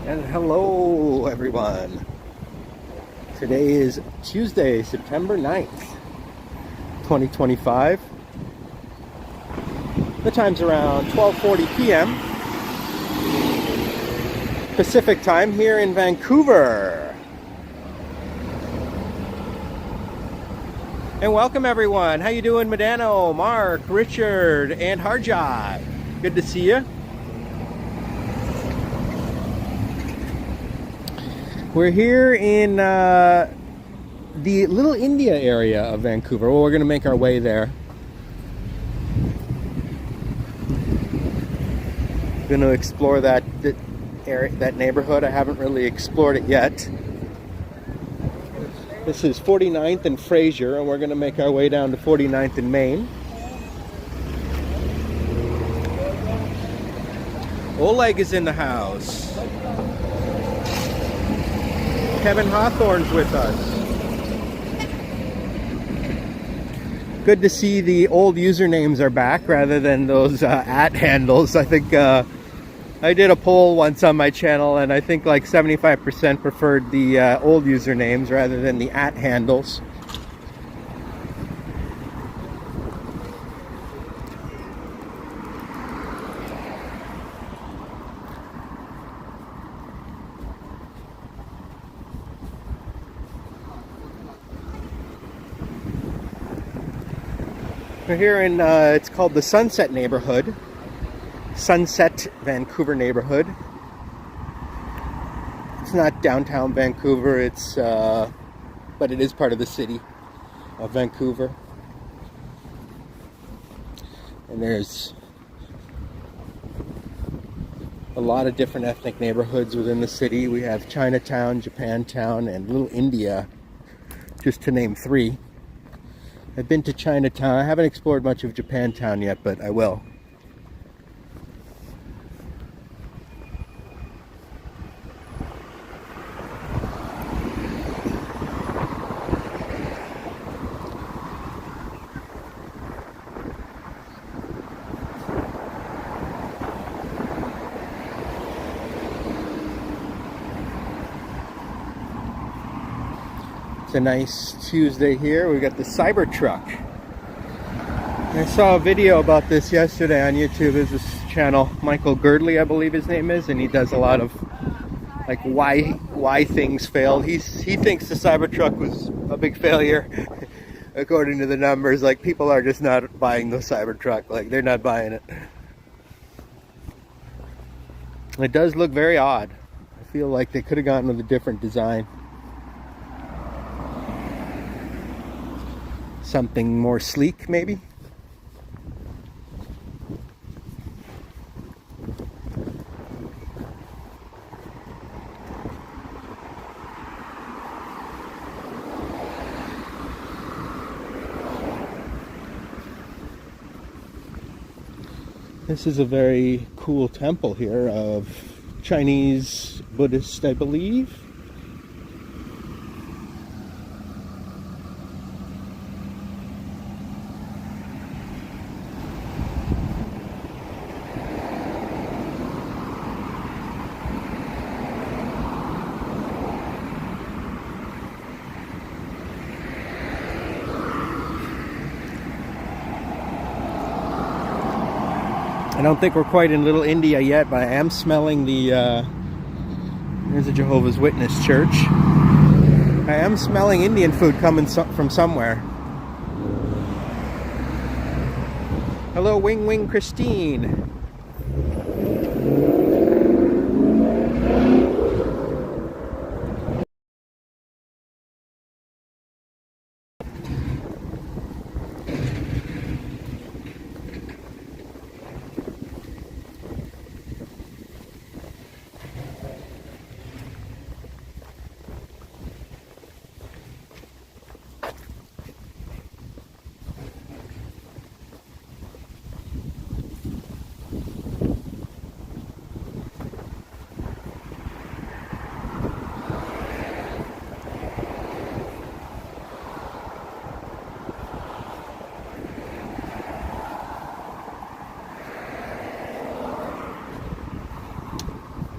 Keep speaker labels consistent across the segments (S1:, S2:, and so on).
S1: And hello everyone. Today is Tuesday, September 9th, 2025. The time's around 12:40 p.m. Pacific time here in Vancouver. And welcome everyone. How you doing, Medano, Mark, Richard, and Harjai? Good to see you. We're here in the Little India area of Vancouver. Well, we're going to make our way there. Going to explore that area, that neighborhood. I haven't really explored it yet. This is 49th and Fraser, and we're going to make our way down to 49th and Main. Oleg is in the house. Kevin Hawthorne's with us. Good to see the old usernames are back rather than those @ handles. I think I did a poll once on my channel and I think like 75% preferred the old usernames rather than the @ handles. We're here in, it's called the Sunset neighborhood. Sunset Vancouver neighborhood. It's not downtown Vancouver, it's, but it is part of the city of Vancouver. And there's a lot of different ethnic neighborhoods within the city. We have Chinatown, Japantown, and Little India, just to name 3. I've been to Chinatown. I haven't explored much of Japantown yet, but I will. It's a nice Tuesday here. We got the Cybertruck. I saw a video about this yesterday on YouTube. There's this channel, Michael Girdley, I believe his name is, and he does a lot of like why things failed. He thinks the Cybertruck was a big failure according to the numbers. Like, people are just not buying the Cybertruck. Like, they're not buying it. It does look very odd. I feel like they could have gone with a different design. Something more sleek, maybe? This is a very cool temple here of Chinese Buddhist, I believe. I don't think we're quite in Little India yet, but I am smelling the, there's a Jehovah's Witness church. I am smelling Indian food coming from somewhere. Hello, Wing Wing Christine.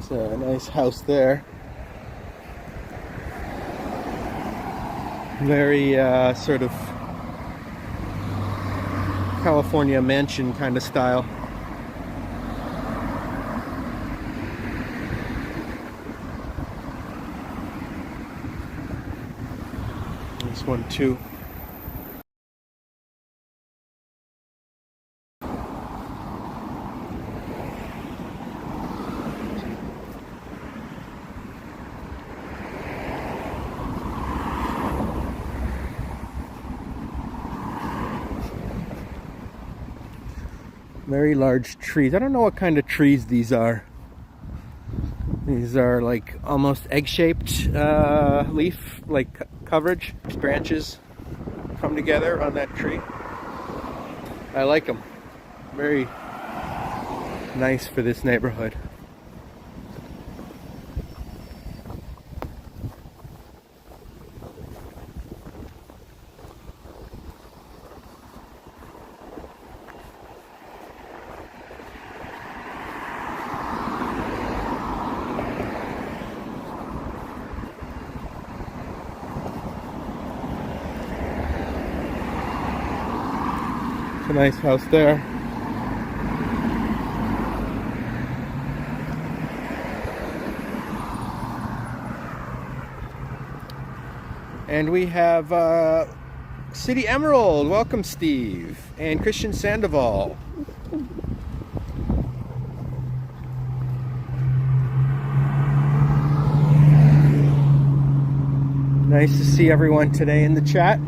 S1: It's a nice house there. Very sort of California mansion kind of style. This one too. Very large trees. I don't know what kind of trees these are. These are like almost egg-shaped leaf, like coverage. Branches come together on that tree. I like them. Very nice for this neighborhood. It's a nice house there. And we have City Emerald. Welcome, Steve. And Christian Sandoval. Nice to see everyone today in the chat.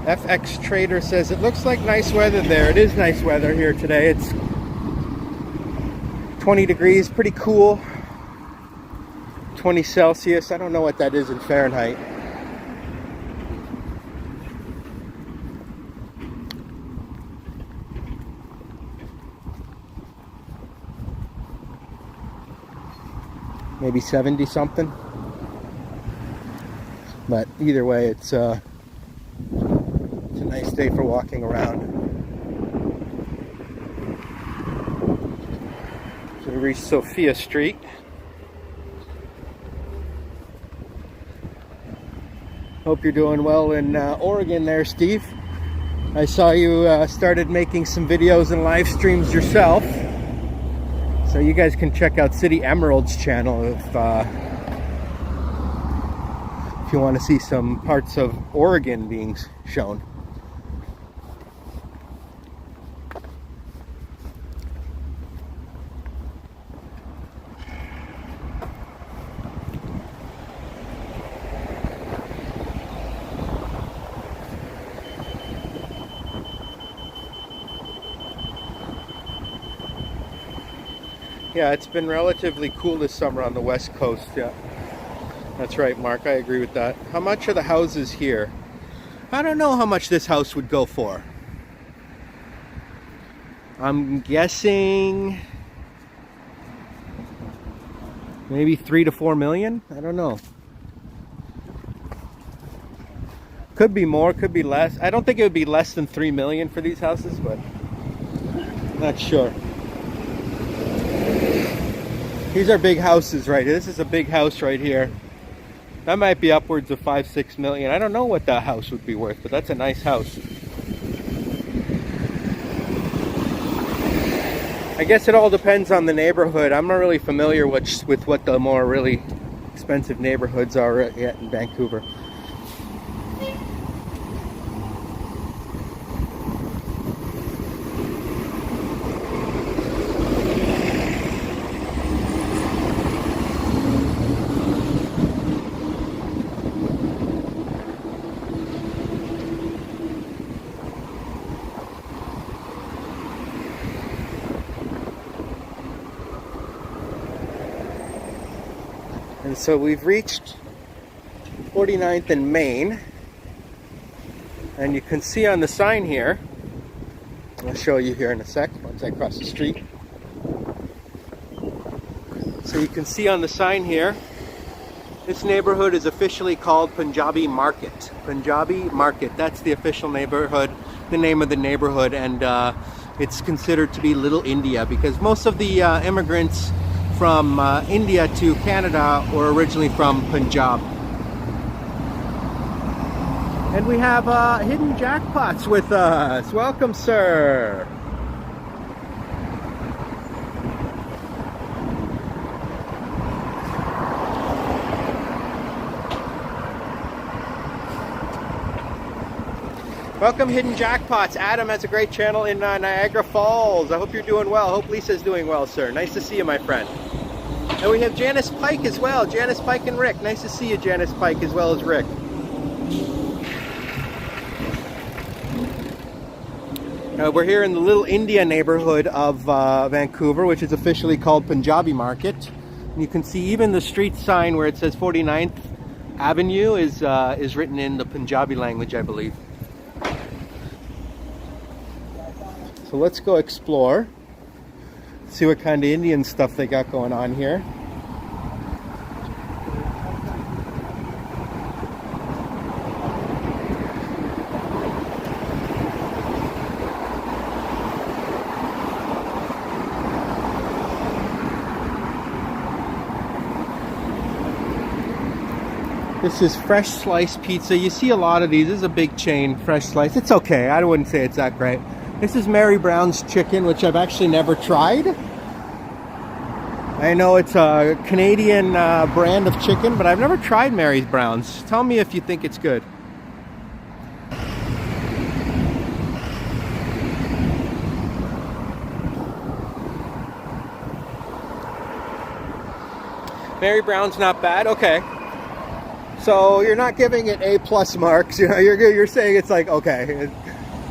S1: FX Trader says it looks like nice weather there. It is nice weather here today. It's 20 degrees, pretty cool. 20 Celsius. I don't know what that is in Fahrenheit. Maybe 70 something. But either way, it's a nice day for walking around. So we reached Sophia Street. Hope you're doing well in Oregon there, Steve. I saw you started making some videos and live streams yourself. So you guys can check out City Emerald's channel if you want to see some parts of Oregon being shown. Yeah, it's been relatively cool this summer on the West Coast. Yeah, that's right, Mark. I agree with that. How much are the houses here? I don't know how much this house would go for. I'm guessing maybe 3 to 4 million. I don't know. Could be more, could be less. I don't think it would be less than 3 million for these houses, but not sure. These are big houses right here. This is a big house right here. That might be upwards of 5-6 million. I don't know what that house would be worth, but that's a nice house. I guess it all depends on the neighborhood. I'm not really familiar with what the more really expensive neighborhoods are yet in Vancouver. And so we've reached 49th and Main, and you can see on the sign here, I'll show you here in a sec once I cross the street. So you can see on the sign here, this neighborhood is officially called Punjabi Market. Punjabi Market, that's the official neighborhood, the name of the neighborhood, and it's considered to be Little India because most of the immigrants from India to Canada were originally from Punjab. And we have Hidden Jackpots with us. Welcome, sir. Welcome, Hidden Jackpots. Adam has a great channel in Niagara Falls. I hope you're doing well. I hope Lisa's doing well, sir. Nice to see you, my friend. And we have Janice Pike as well. Janice Pike and Rick. Nice to see you, Janice Pike, as well as Rick. We're here in the Little India neighborhood of Vancouver, which is officially called Punjabi Market. And you can see even the street sign where it says 49th Avenue is written in the Punjabi language, I believe. So let's go explore, see what kind of Indian stuff they got going on here. This is Fresh Slice Pizza. You see a lot of these. This is a big chain, Fresh Slice. It's okay. I wouldn't say it's that great. This is Mary Brown's Chicken, which I've actually never tried. I know it's a Canadian brand of chicken, but I've never tried Mary Brown's. Tell me if you think it's good. Mary Brown's not bad. Okay. So you're not giving it A+ marks. You know, you're saying it's like okay.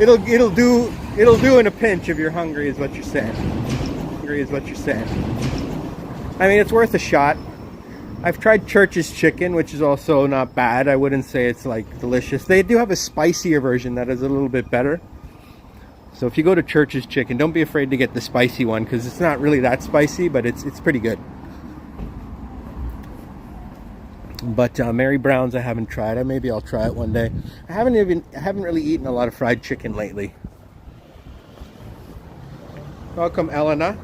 S1: It'll do in a pinch if you're hungry, is what you're saying. Hungry is what you're saying. I mean, it's worth a shot. I've tried Church's Chicken, which is also not bad. I wouldn't say it's like delicious. They do have a spicier version that is a little bit better. So if you go to Church's Chicken, don't be afraid to get the spicy one because it's not really that spicy, but it's pretty good. But Mary Brown's I haven't tried. Maybe I'll try it one day. I haven't really eaten a lot of fried chicken lately. Welcome, Elena.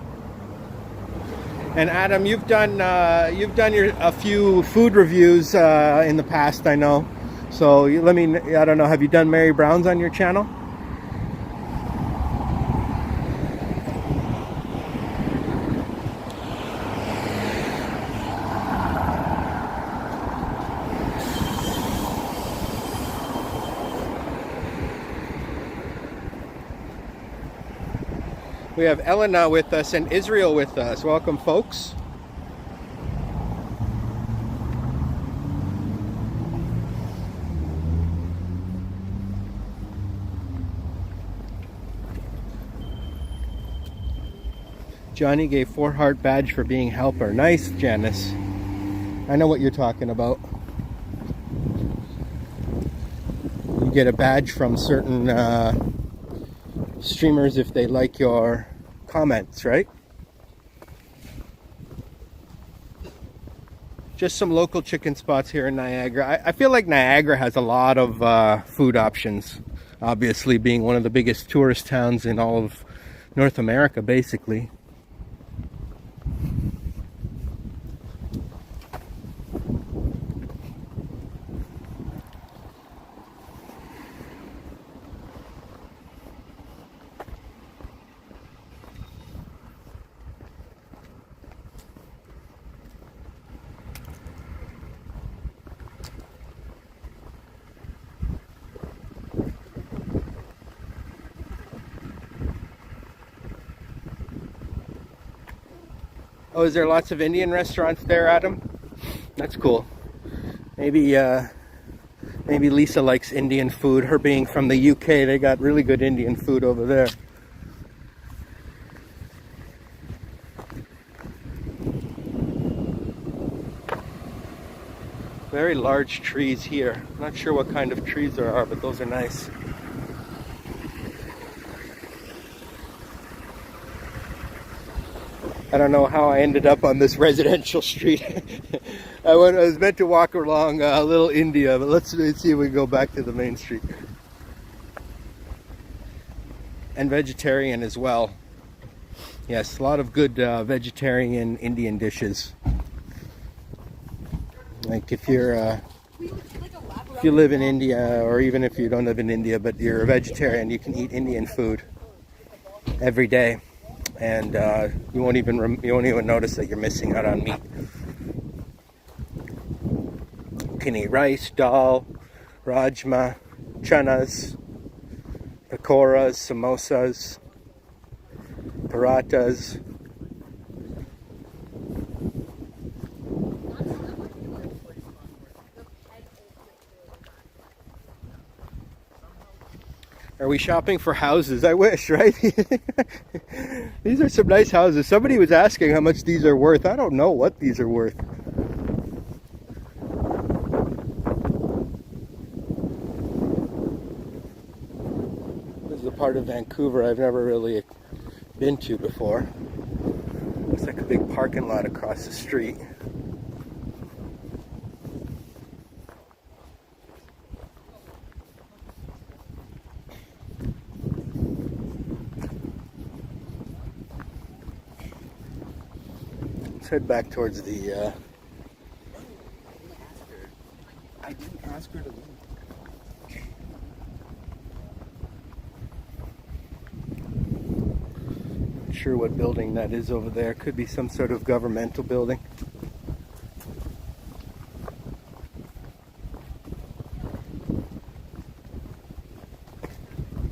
S1: And Adam, you've done a few food reviews in the past, I know. So I don't know. Have you done Mary Brown's on your channel? We have Elena with us and Israel with us. Welcome, folks. Johnny gave 4-heart badge for being helper. Nice, Janice. I know what you're talking about. You get a badge from certain streamers if they like your comments, right? Just some local chicken spots here in Niagara. I feel like Niagara has a lot of food options, obviously being one of the biggest tourist towns in all of North America, basically. Oh, is there lots of Indian restaurants there, Adam? That's cool. Maybe Lisa likes Indian food. Her being from the UK, they got really good Indian food over there. Very large trees here. Not sure what kind of trees there are, but those are nice. I don't know how I ended up on this residential street. I was meant to walk along Little India, but let's see if we can go back to the main street. And vegetarian as well. Yes, a lot of good vegetarian Indian dishes. Like if you live in India, or even if you don't live in India, but you're a vegetarian, you can eat Indian food every day, and you won't even notice that you're missing out on meat. You can eat rice, dal, rajma, chanas, pakoras, samosas, parathas. Are we shopping for houses? I wish, right? These are some nice houses. Somebody was asking how much these are worth. I don't know what these are worth. This is a part of Vancouver I've never really been to before. Looks like a big parking lot across the street. Let's head back towards the
S2: I didn't ask her to leave.
S1: Not sure what building that is over there. Could be some sort of governmental building.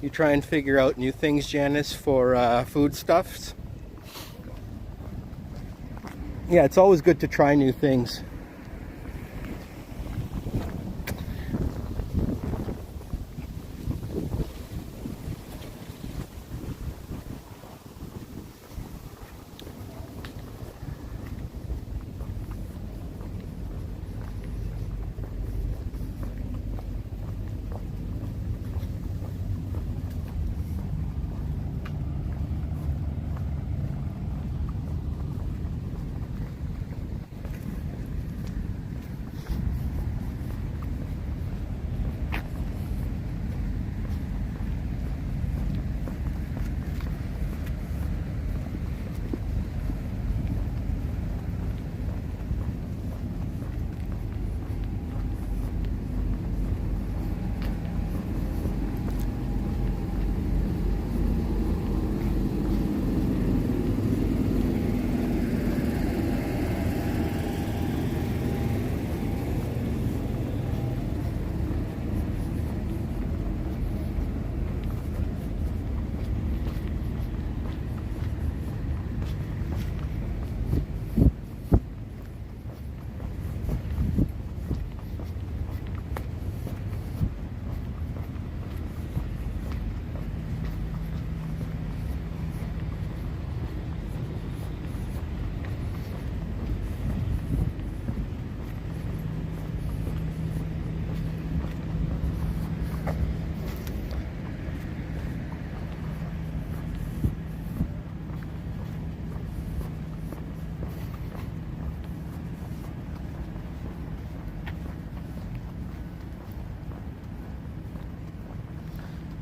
S1: You try and figure out new things, Janice, for foodstuffs? Yeah, it's always good to try new things.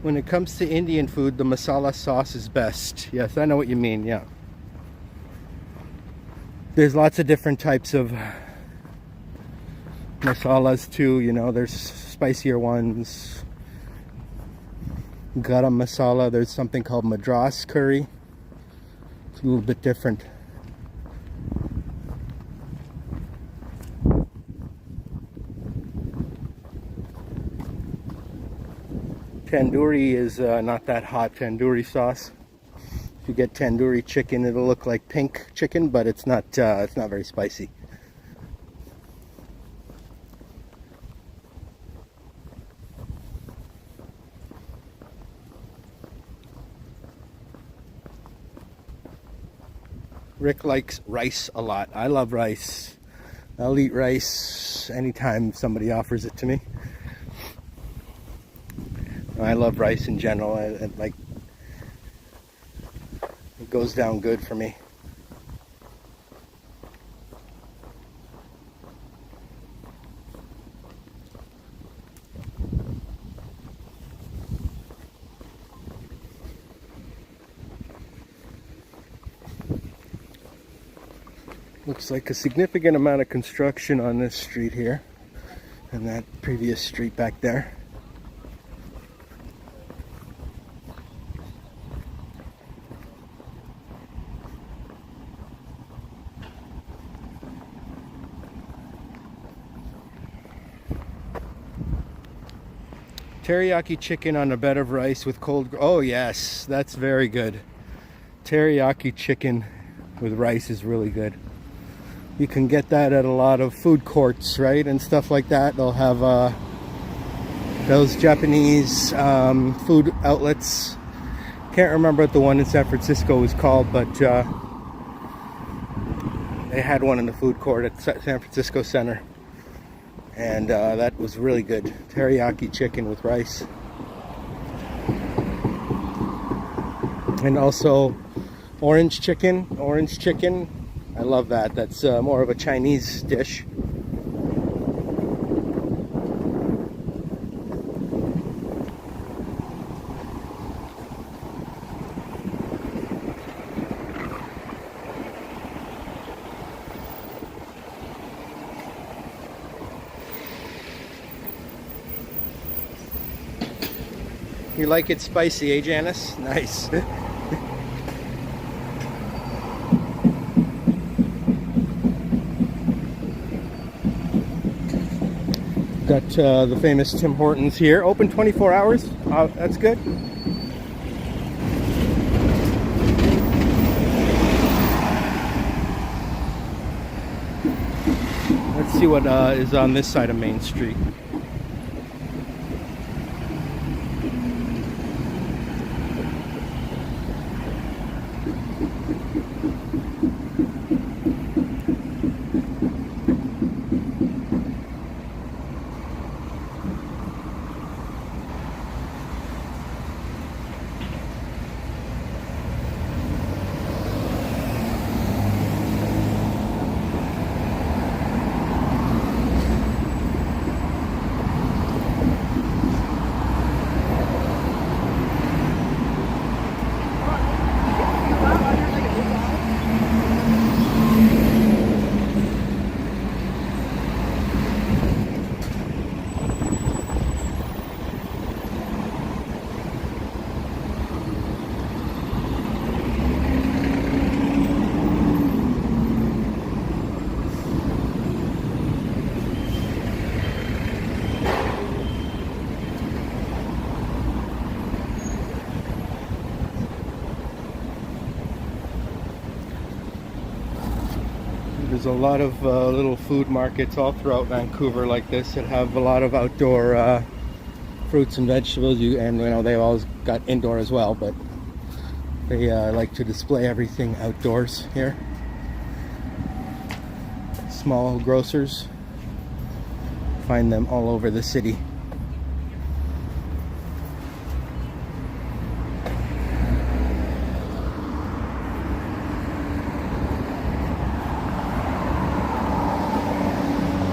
S1: When it comes to Indian food, the masala sauce is best. Yes, I know what you mean, yeah. There's lots of different types of masalas too, you know, there's spicier ones. Garam masala, there's something called Madras curry. It's a little bit different. Tandoori is not that hot, tandoori sauce. If you get tandoori chicken, it'll look like pink chicken, but it's not very spicy. Rick likes rice a lot. I love rice. I'll eat rice anytime somebody offers it to me. I love rice in general. Like, it goes down good for me. Looks like a significant amount of construction on this street here and that previous street back there. Teriyaki chicken on a bed of rice with cold... Oh yes, that's very good. Teriyaki chicken with rice is really good. You can get that at a lot of food courts, right? And stuff like that. They'll have those Japanese food outlets. Can't remember what the one in San Francisco was called, but they had one in the food court at San Francisco Center. And that was really good. Teriyaki chicken with rice. And also orange chicken. I love that. That's more of a Chinese dish. You like it spicy, eh, Janice? Nice. Got the famous Tim Hortons here. Open 24 hours. That's good. Let's see what is on this side of Main Street. There's a lot of little food markets all throughout Vancouver like this that have a lot of outdoor fruits and vegetables. And you know, they've always got indoor as well, but they like to display everything outdoors here. Small grocers, find them all over the city.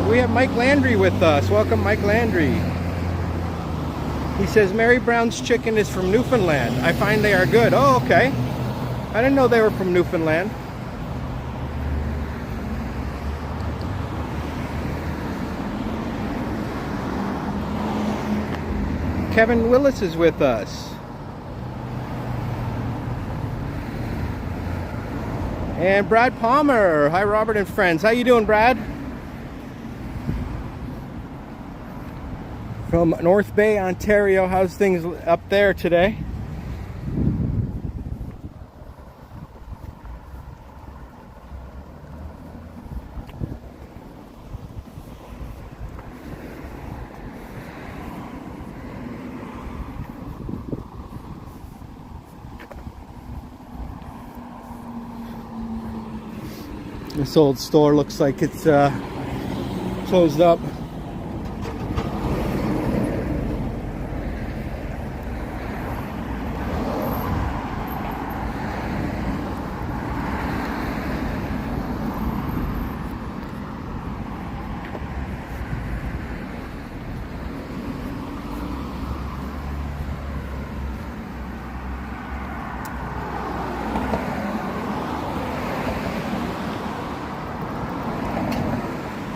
S1: We have Mike Landry with us. Welcome, Mike Landry. He says Mary Brown's chicken is from Newfoundland. I find they are good. Oh, okay. I didn't know they were from Newfoundland. Kevin Willis is with us. And Brad Palmer. Hi, Robert and friends. How you doing, Brad? From North Bay, Ontario. How's things up there today? This old store looks like it's closed up.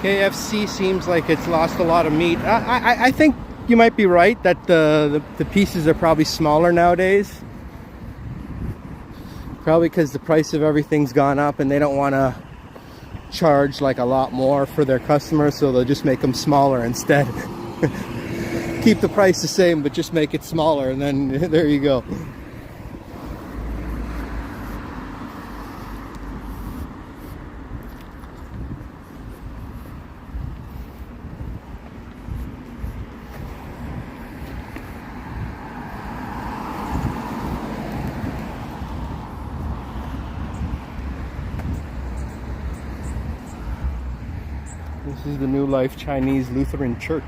S1: KFC seems like it's lost a lot of meat. I think you might be right that the pieces are probably smaller nowadays. Probably because the price of everything's gone up and they don't want to charge like a lot more for their customers, so they'll just make them smaller instead. Keep the price the same, but just make it smaller, and then there you go. This is the New Life Chinese Lutheran Church.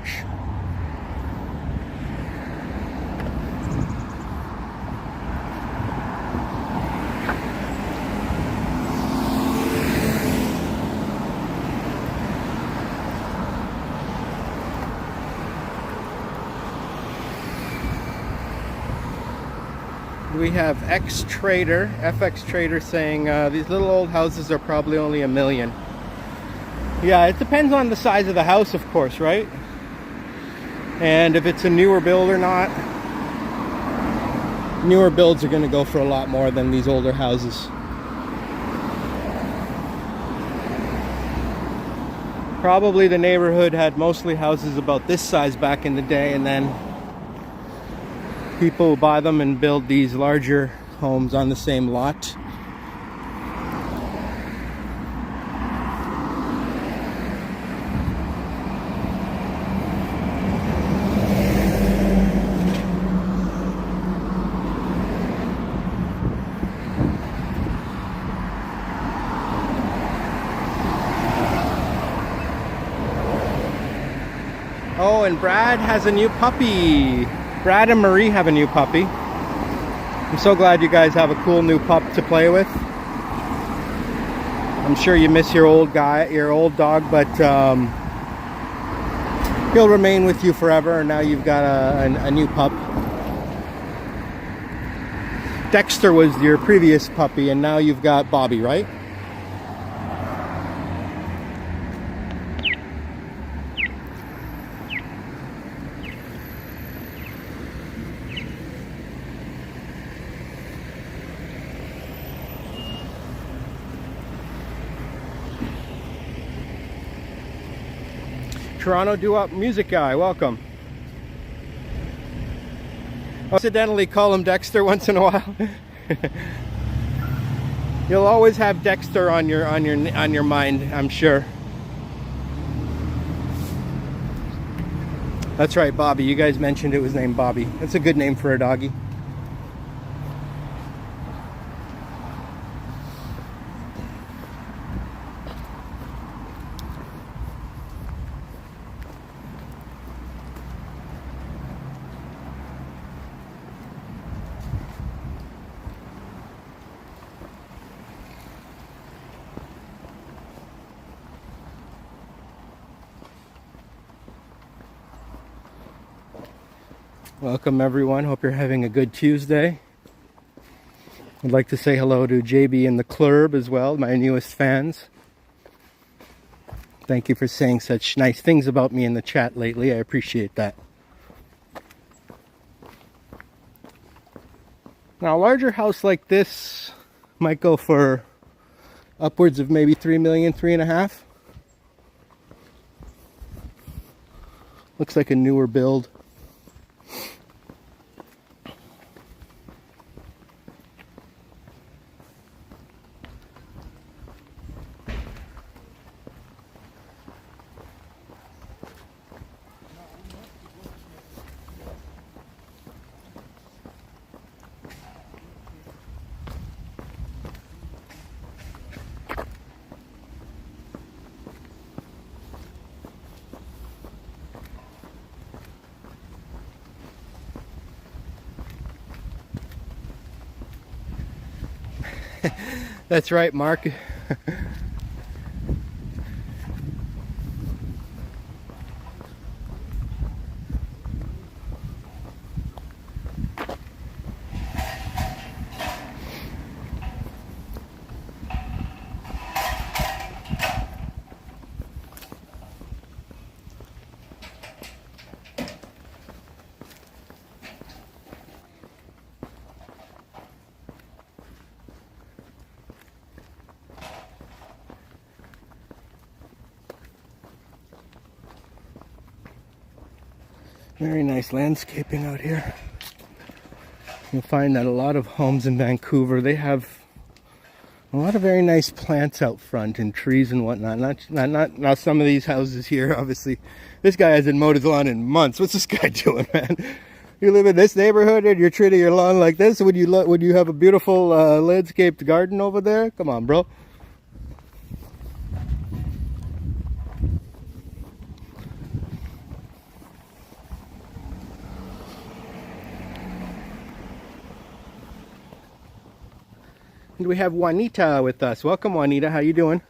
S1: We have FX Trader saying these little old houses are probably only $1 million. Yeah, it depends on the size of the house, of course, right? And if it's a newer build or not. Newer builds are going to go for a lot more than these older houses. Probably the neighborhood had mostly houses about this size back in the day, and then people buy them and build these larger homes on the same lot. Oh, and Brad has a new puppy. Brad and Marie have a new puppy. I'm so glad you guys have a cool new pup to play with. I'm sure you miss your old dog, but he'll remain with you forever, and now you've got a new pup. Dexter was your previous puppy, and now you've got Bobby, right? Toronto doo-wop music guy, welcome. I'll accidentally call him Dexter once in a while. You'll always have Dexter on your mind, I'm sure. That's right, Bobby. You guys mentioned it was named Bobby. That's a good name for a doggy. Welcome everyone, hope you're having a good Tuesday. I'd like to say hello to JB and the Club as well, my newest fans. Thank you for saying such nice things about me in the chat lately, I appreciate that. Now a larger house like this might go for upwards of maybe 3 million, 3.5. Looks like a newer build. That's right, Mark. Very nice landscaping out here. You'll find that a lot of homes in Vancouver, they have a lot of very nice plants out front and trees and whatnot. Not now some of these houses here, obviously. This guy hasn't mowed his lawn in months. What's this guy doing, man? You live in this neighborhood and you're treating your lawn like this? Would you have a beautiful landscaped garden over there? Come on, bro. And we have Juanita with us. Welcome, Juanita. How you doing?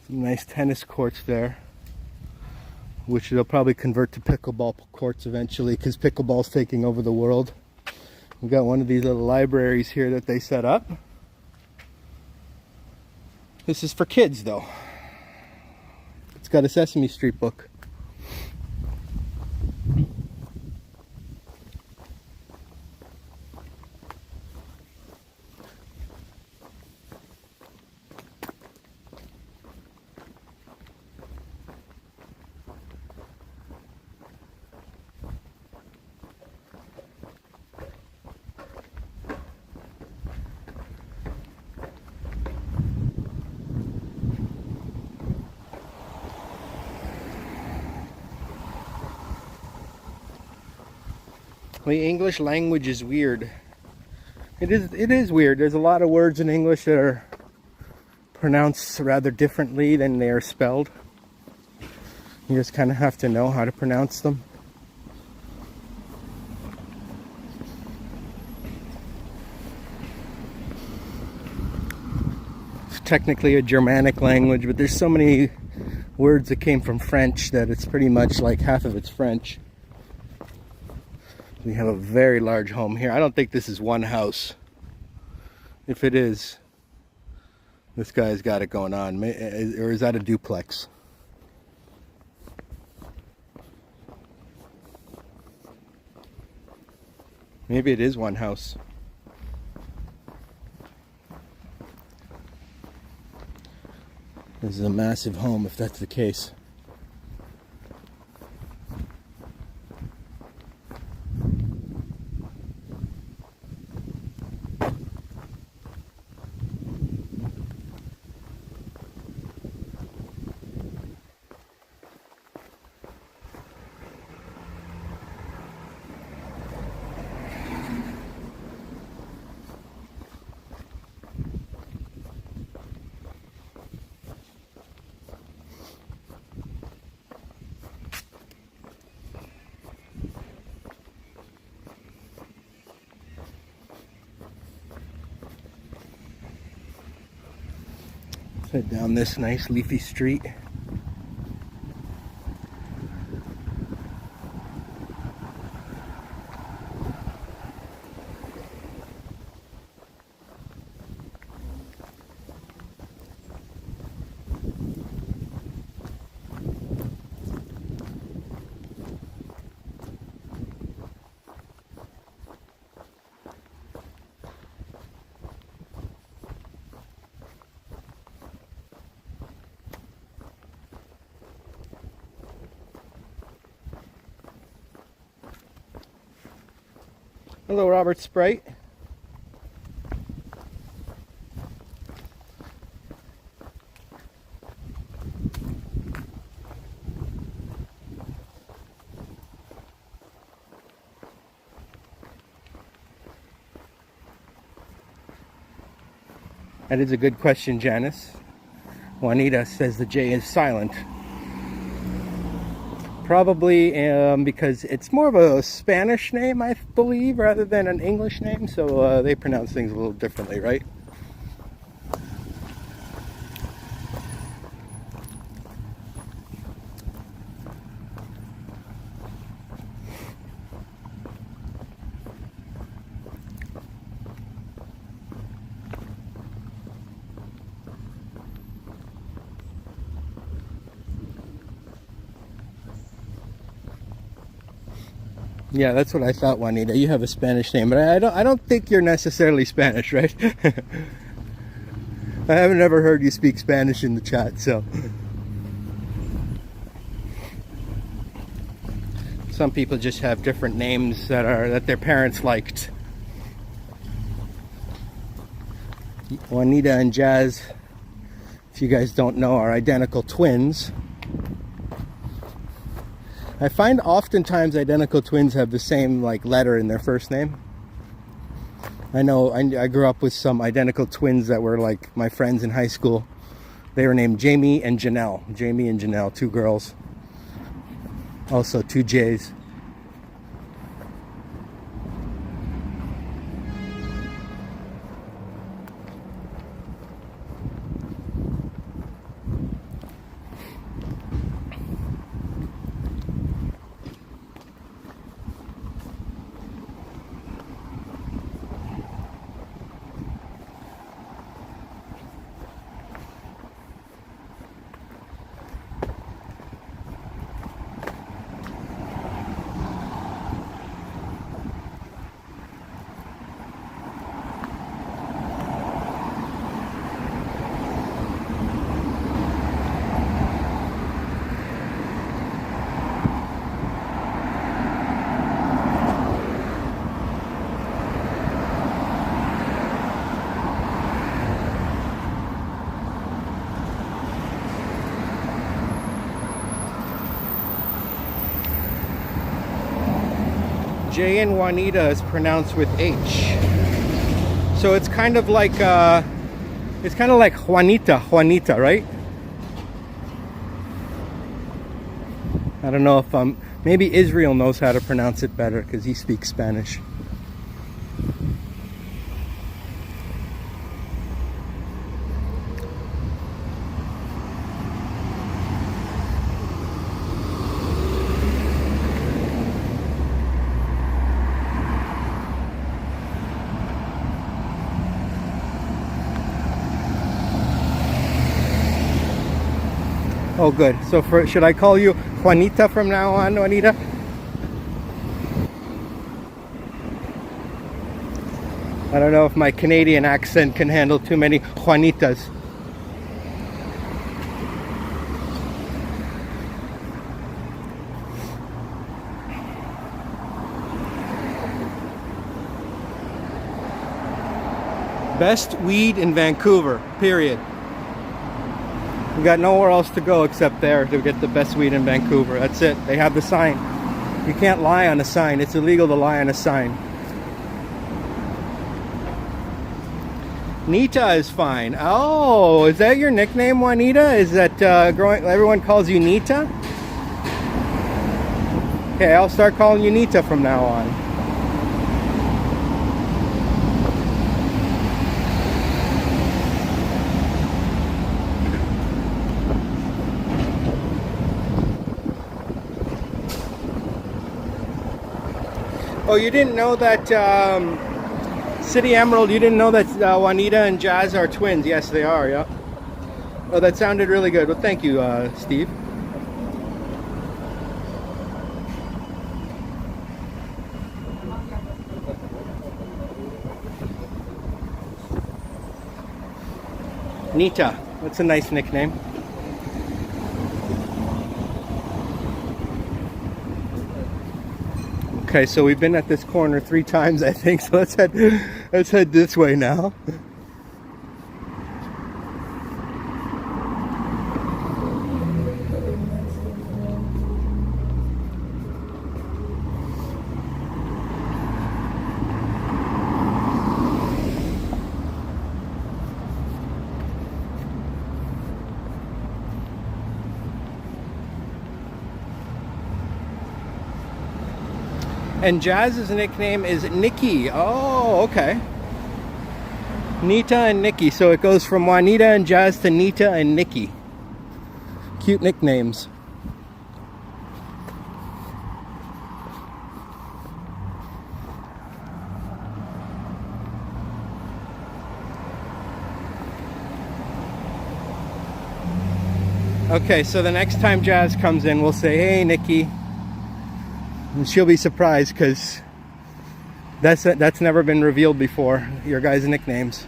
S1: Some nice tennis courts there, which they'll probably convert to pickleball courts eventually, because pickleball's taking over the world. We've got one of these little libraries here that they set up. This is for kids, though. It's got a Sesame Street book. The English language is weird. It is weird. There's a lot of words in English that are pronounced rather differently than they are spelled. You just kind of have to know how to pronounce them. It's technically a Germanic language, but there's so many words that came from French that it's pretty much like half of it's French. We have a very large home here. I don't think this is one house. If it is, this guy's got it going on. Or is that a duplex? Maybe it is one house. This is a massive home if that's the case. Head down this nice leafy street. Hello, Robert Sprite. That is a good question, Janice. Juanita says the J is silent. Probably because it's more of a Spanish name, I believe, rather than an English name. So they pronounce things a little differently, right? Yeah, that's what I thought, Juanita. You have a Spanish name, but I don't think you're necessarily Spanish, right? I haven't ever heard you speak Spanish in the chat, so. Some people just have different names that their parents liked. Juanita and Jazz, if you guys don't know, are identical twins. I find oftentimes identical twins have the same letter in their first name. I know I grew up with some identical twins that were like my friends in high school. They were named Jamie and Janelle. Jamie and Janelle, two girls. Also two J's. J in Juanita is pronounced with H. So it's kind of like Juanita, right? I don't know if maybe Israel knows how to pronounce it better because he speaks Spanish. Oh, good. So should I call you Juanita from now on, Juanita? I don't know if my Canadian accent can handle too many Juanitas. Best weed in Vancouver, period. We got nowhere else to go except there to get the best weed in Vancouver. That's it. They have the sign. You can't lie on a sign. It's illegal to lie on a sign. Nita is fine. Oh, is that your nickname, Juanita? Is that everyone calls you Nita? Okay, I'll start calling you Nita from now on. Oh, you didn't know that City Emerald, you didn't know that Juanita and Jazz are twins? Yes, they are, yeah. Oh, that sounded really good. Well, thank you, Steve. Nita, that's a nice nickname. Okay, so we've been at this corner 3 times, I think. So let's head this way now. And Jazz's nickname is Nikki. Oh, okay. Nita and Nikki. So it goes from Juanita and Jazz to Nita and Nikki. Cute nicknames. Okay, so the next time Jazz comes in, we'll say, "Hey, Nikki." And she'll be surprised because that's never been revealed before, your guys' nicknames.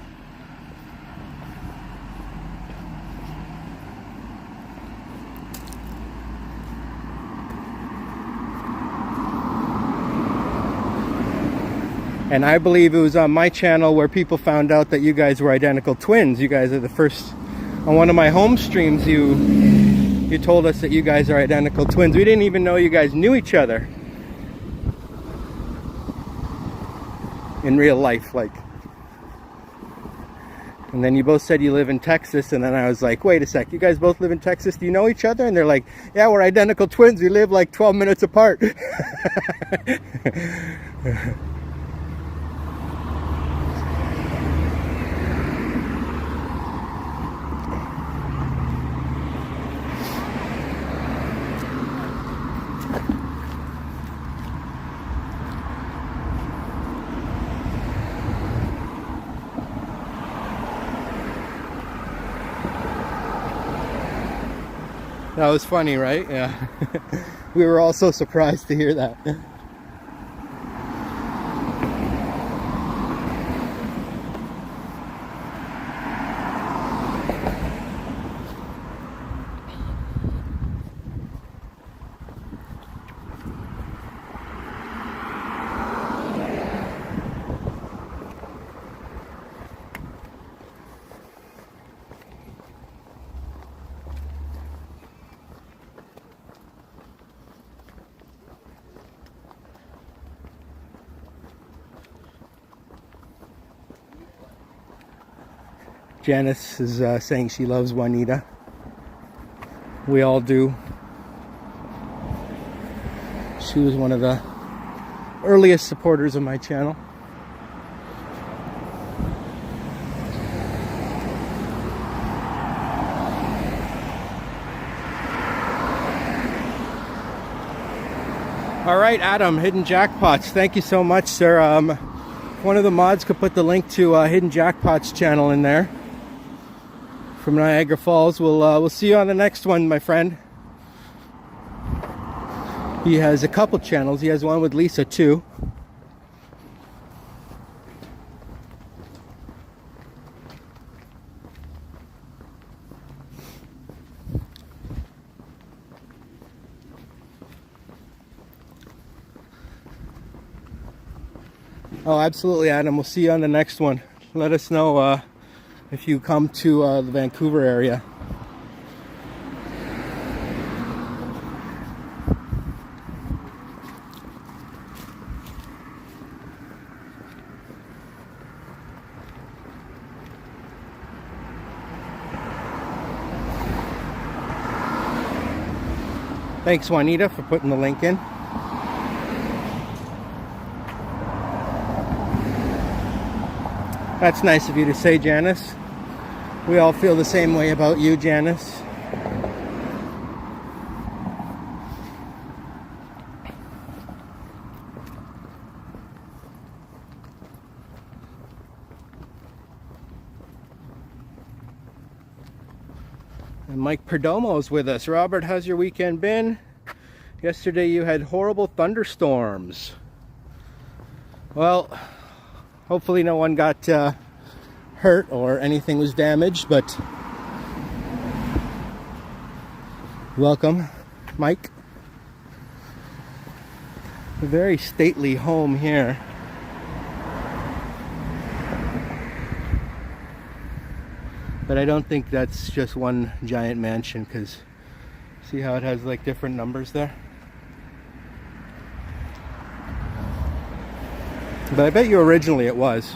S1: And I believe it was on my channel where people found out that you guys were identical twins. You guys are the first, on one of my home streams, you told us that you guys are identical twins. We didn't even know you guys knew each other in real life, like. And then you both said you live in Texas, and then I was like, wait a sec, you guys both live in Texas? Do you know each other? And they're like, yeah, we're identical twins. We live like 12 minutes apart. That was funny, right? Yeah. We were all so surprised to hear that. Janice is saying she loves Juanita. We all do. She was one of the earliest supporters of my channel. All right, Adam, Hidden Jackpots. Thank you so much, sir. One of the mods could put the link to Hidden Jackpots channel in there. From Niagara Falls. We'll see you on the next one, my friend. He has a couple channels. He has one with Lisa too. Oh, absolutely, Adam. We'll see you on the next one. Let us know if you come to the Vancouver area. Thanks, Juanita, for putting the link in. That's nice of you to say, Janice. We all feel the same way about you, Janice. And Mike Perdomo's with us. Robert, how's your weekend been? Yesterday you had horrible thunderstorms. Well, hopefully no one got hurt or anything was damaged, but welcome, Mike. A very stately home here. But I don't think that's just one giant mansion, because see how it has like different numbers there? But I bet you originally it was.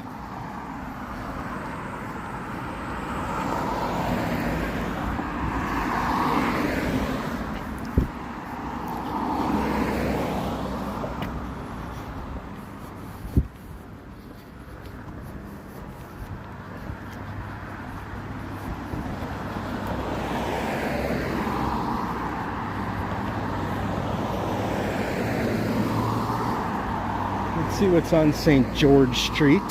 S1: See what's on St. George Street.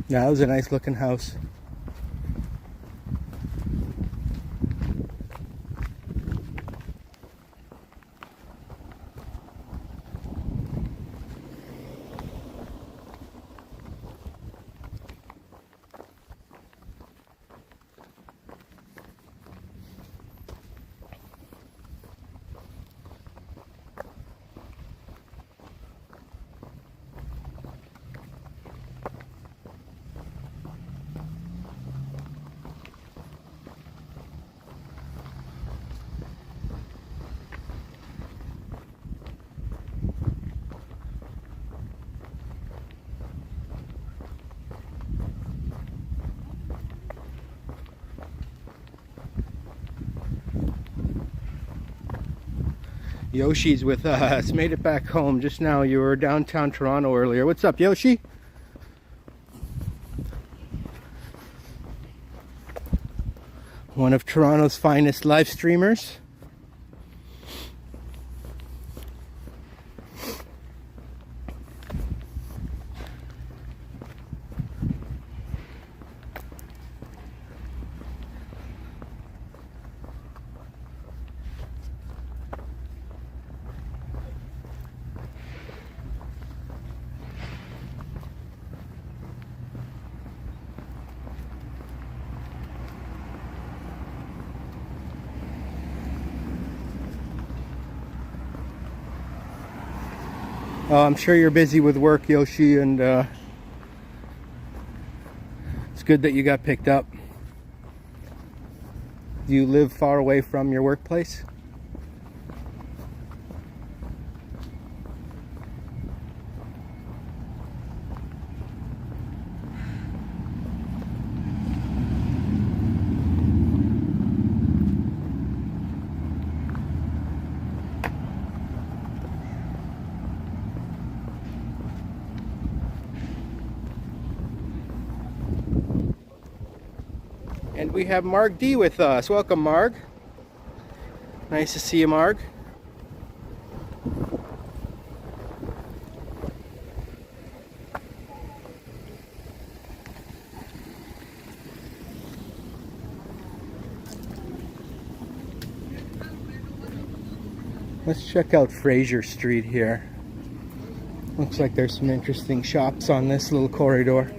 S1: Yeah, that was a nice looking house. Yoshi's with us. Made it back home just now. You were downtown Toronto earlier. What's up, Yoshi? One of Toronto's finest live streamers. I'm sure you're busy with work, Yoshi, and it's good that you got picked up. Do you live far away from your workplace? And we have Mark D with us. Welcome, Mark. Nice to see you, Mark. Let's check out Fraser Street here. Looks like there's some interesting shops on this little corridor.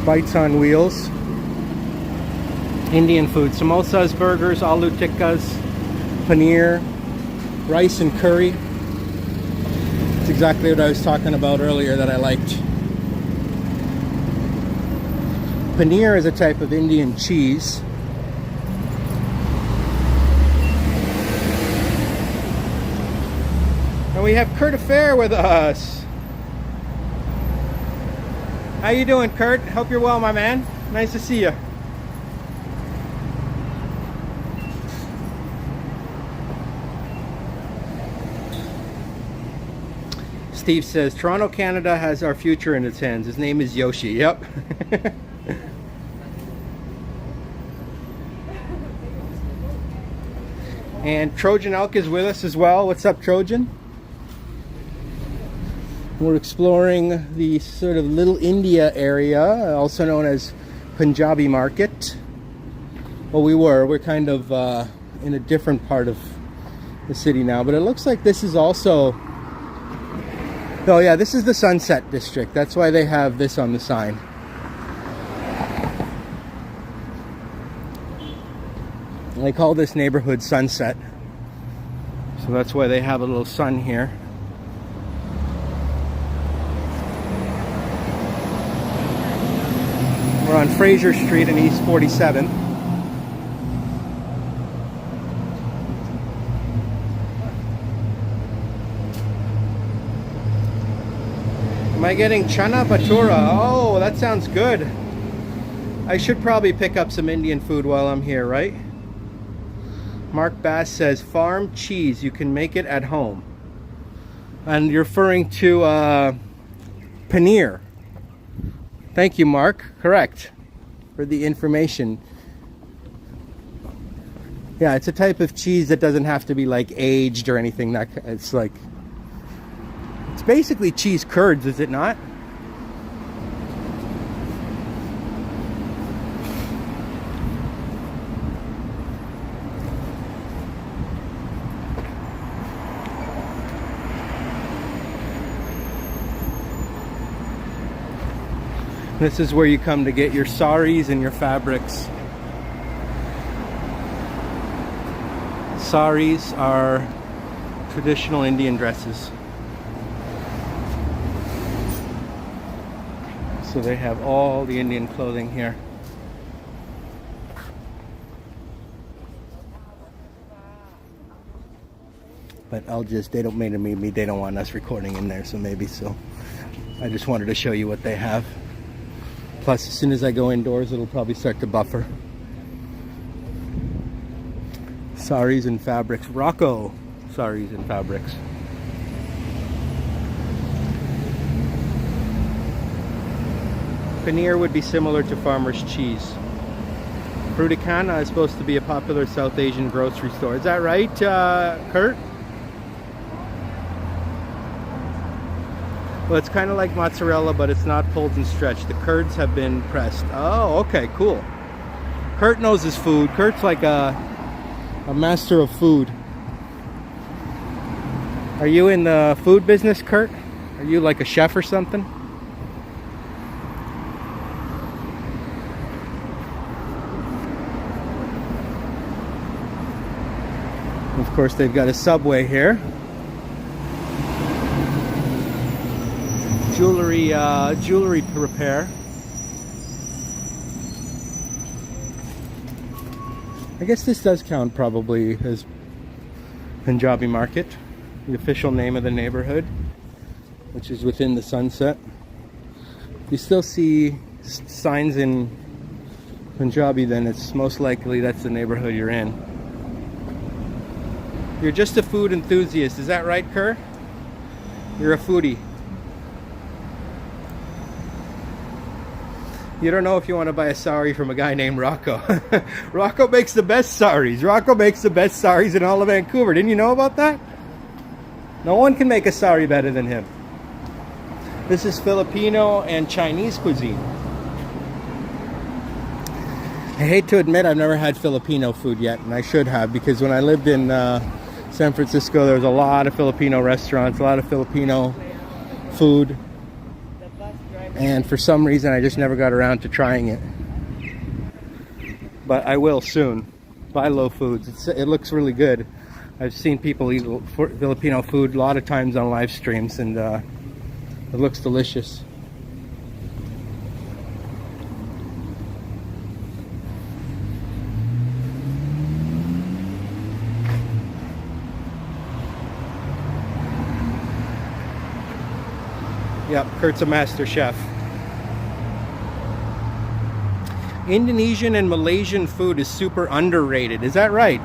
S1: Bites on wheels. Indian food. Samosas, burgers, aloo tikkas, paneer, rice and curry. That's exactly what I was talking about earlier that I liked. Paneer is a type of Indian cheese. And we have Kurt Affair with us. How you doing, Kurt? Hope you're well, my man. Nice to see you. Steve says, Toronto, Canada has our future in its hands. His name is Yoshi. Yep. And Trojan Elk is with us as well. What's up, Trojan? We're exploring the sort of Little India area, also known as Punjabi Market. Well, we're kind of in a different part of the city now, but it looks like this is also, oh yeah, this is the Sunset District. That's why they have this on the sign. They call this neighborhood Sunset, so that's why they have a little sun here. We're on Fraser Street in East 47th. Am I getting chana bhatura? Oh, that sounds good. I should probably pick up some Indian food while I'm here, right? Mark Bass says, farm cheese, you can make it at home. And you're referring to paneer. Thank you, Mark. Correct for the information. Yeah, it's a type of cheese that doesn't have to be like aged or anything. It's like, it's basically cheese curds, is it not? This is where you come to get your saris and your fabrics. Saris are traditional Indian dresses. So they have all the Indian clothing here. But they don't they don't want us recording in there, so maybe so. I just wanted to show you what they have. Plus, as soon as I go indoors, it'll probably start to buffer. Saris and fabrics. Rocco saris and fabrics. Paneer would be similar to farmer's cheese. Fruticana is supposed to be a popular South Asian grocery store. Is that right, Kurt? Well, it's kind of like mozzarella, but it's not pulled and stretched. The curds have been pressed. Oh, okay, cool. Kurt knows his food. Kurt's like a master of food. Are you in the food business, Kurt? Are you like a chef or something? Of course, they've got a Subway here. Jewelry repair. I guess this does count probably as Punjabi market, the official name of the neighborhood, which is within the Sunset. You still see signs in Punjabi, then it's most likely that's the neighborhood you're in. You're just a food enthusiast, is that right, Kerr? You're a foodie. You don't know if you want to buy a sari from a guy named Rocco. Rocco makes the best saris. Rocco makes the best saris in all of Vancouver. Didn't you know about that? No one can make a sari better than him. This is Filipino and Chinese cuisine. I hate to admit I've never had Filipino food yet, and I should have, because when I lived in San Francisco, there was a lot of Filipino restaurants, a lot of Filipino food. And for some reason, I just never got around to trying it. But I will soon. Buy Low Foods. It looks really good. I've seen people eat Filipino food a lot of times on live streams, and it looks delicious. Yep, Kurt's a master chef. Indonesian and Malaysian food is super underrated. Is that right?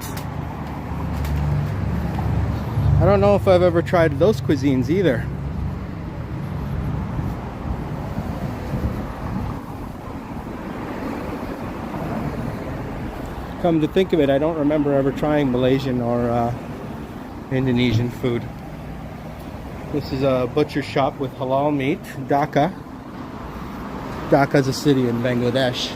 S1: I don't know if I've ever tried those cuisines either. Come to think of it, I don't remember ever trying Malaysian or Indonesian food. This is a butcher shop with halal meat, Dhaka. Dhaka is a city in Bangladesh.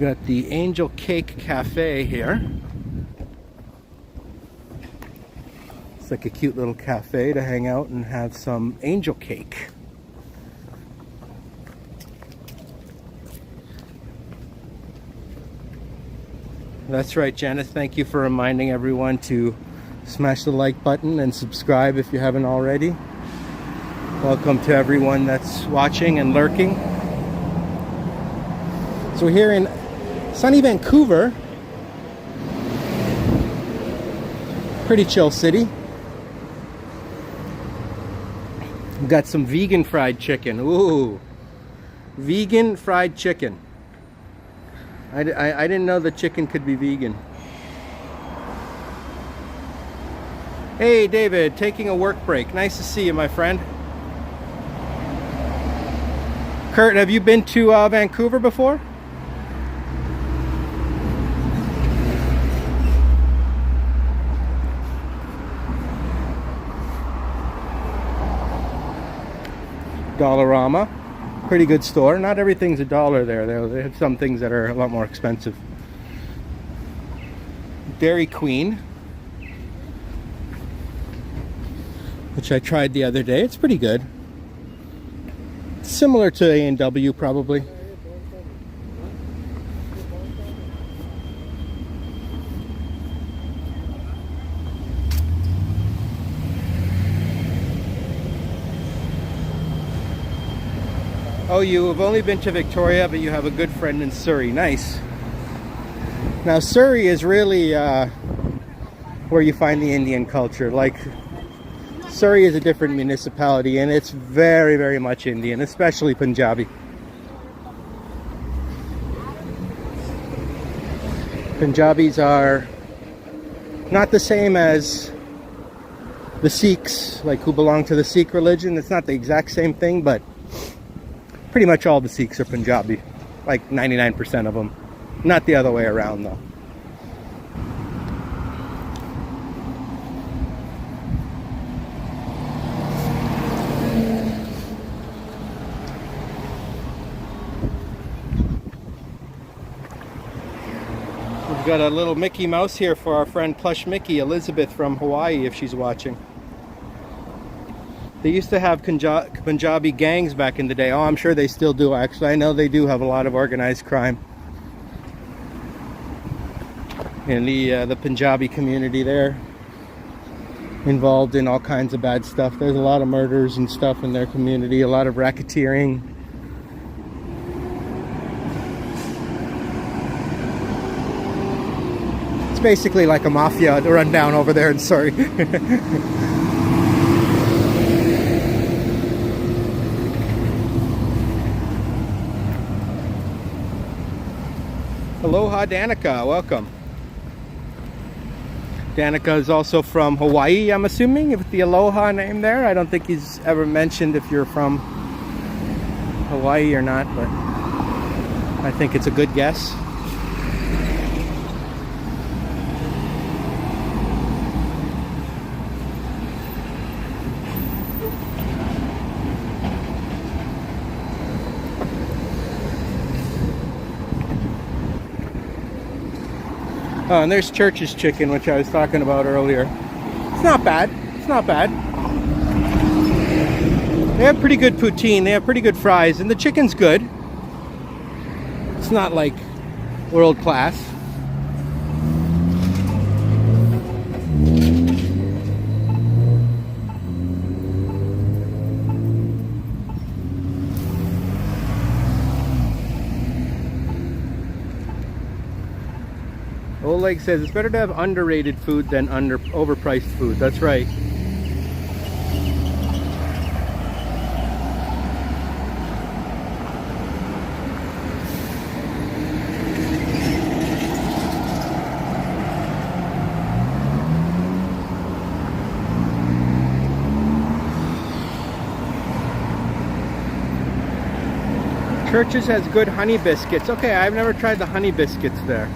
S1: got the Angel Cake Cafe here. It's like a cute little cafe to hang out and have some angel cake. That's right, Janice. Thank you for reminding everyone to smash the like button and subscribe if you haven't already. Welcome to everyone that's watching and lurking. So we're here in sunny Vancouver. Pretty chill city. We've got some vegan fried chicken. Ooh, vegan fried chicken. I didn't know the chicken could be vegan. Hey David, taking a work break. Nice to see you, my friend. Kurt, have you been to Vancouver before? Dollarama. Pretty good store. Not everything's $1 there. They have some things that are a lot more expensive. Dairy Queen, which I tried the other day. It's pretty good. Similar to A&W probably. Oh, you have only been to Victoria, but you have a good friend in Surrey. Nice. Now, Surrey is really where you find the Indian culture. Like, Surrey is a different municipality, and it's very, very much Indian, especially Punjabi. Punjabis are not the same as the Sikhs, like who belong to the Sikh religion. It's not the exact same thing, but pretty much all the Sikhs are Punjabi, like 99% of them. Not the other way around, though. We've got a little Mickey Mouse here for our friend Plush Mickey, Elizabeth from Hawaii, if she's watching. They used to have Punjabi gangs back in the day. Oh, I'm sure they still do, actually. I know they do have a lot of organized crime in the Punjabi community there. Involved in all kinds of bad stuff. There's a lot of murders and stuff in their community, a lot of racketeering. It's basically like a mafia rundown over there in Surrey. Aloha Danica, welcome. Danica is also from Hawaii, I'm assuming, with the Aloha name there. I don't think he's ever mentioned if you're from Hawaii or not, but I think it's a good guess. Oh, and there's Church's chicken, which I was talking about earlier. It's not bad. It's not bad. They have pretty good poutine. They have pretty good fries, and the chicken's good. It's not like world class. Oleg says it's better to have underrated food than overpriced food. That's right. Church's has good honey biscuits. Okay, I've never tried the honey biscuits there.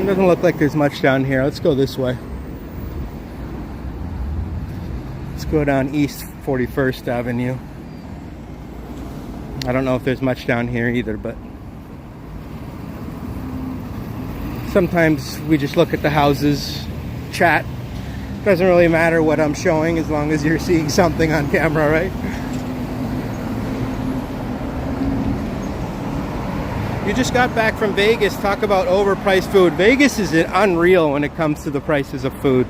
S1: It doesn't look like there's much down here. Let's go this way. Let's go down East 41st Avenue. I don't know if there's much down here either, but sometimes we just look at the houses, chat. Doesn't really matter what I'm showing as long as you're seeing something on camera, right? You just got back from Vegas. Talk about overpriced food. Vegas is unreal when it comes to the prices of food.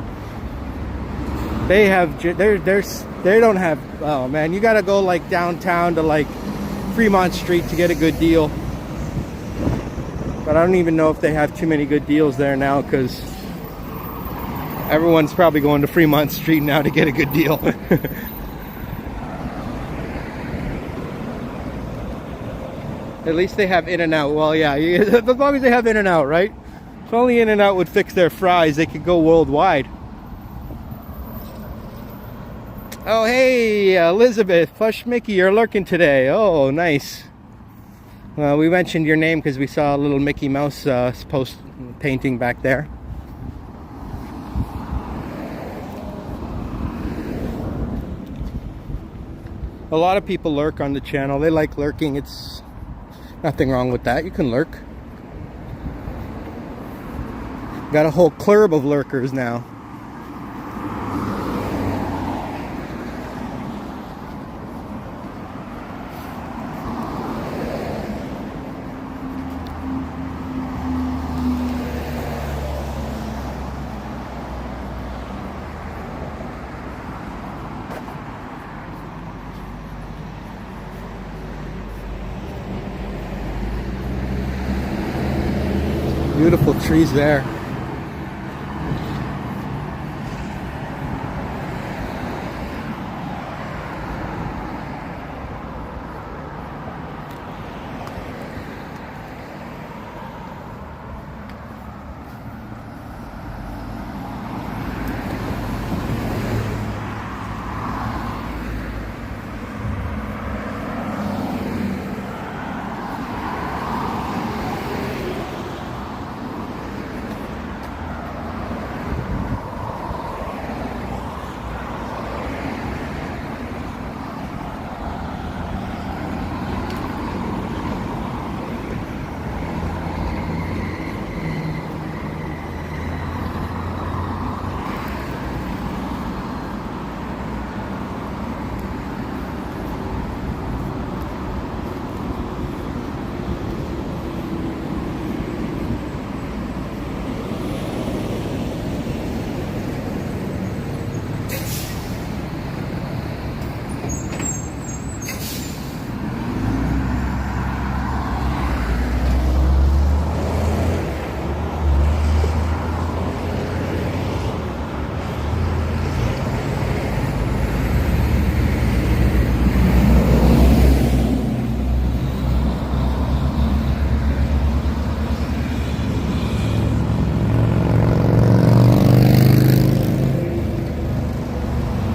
S1: They don't have, oh man, you gotta go like downtown to like Fremont Street to get a good deal. But I don't even know if they have too many good deals there now, because everyone's probably going to Fremont Street now to get a good deal. At least they have In-N-Out. Well, yeah, as long as they have In-N-Out, right? If only In-N-Out would fix their fries, they could go worldwide. Oh, hey, Elizabeth, Plush Mickey, you're lurking today. Oh, nice. We mentioned your name because we saw a little Mickey Mouse post painting back there. A lot of people lurk on the channel. They like lurking. It's nothing wrong with that. You can lurk. Got a whole club of lurkers now. Beautiful trees there.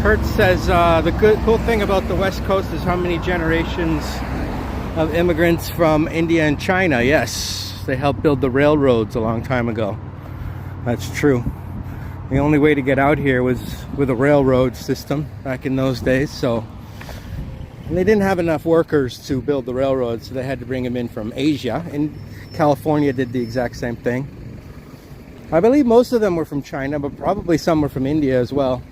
S1: Kurt says the cool thing about the West Coast is how many generations of immigrants from India and China. Yes, they helped build the railroads a long time ago. That's true. The only way to get out here was with a railroad system back in those days. So, and they didn't have enough workers to build the railroads, so they had to bring them in from Asia. And California did the exact same thing. I believe most of them were from China, but probably some were from India as well.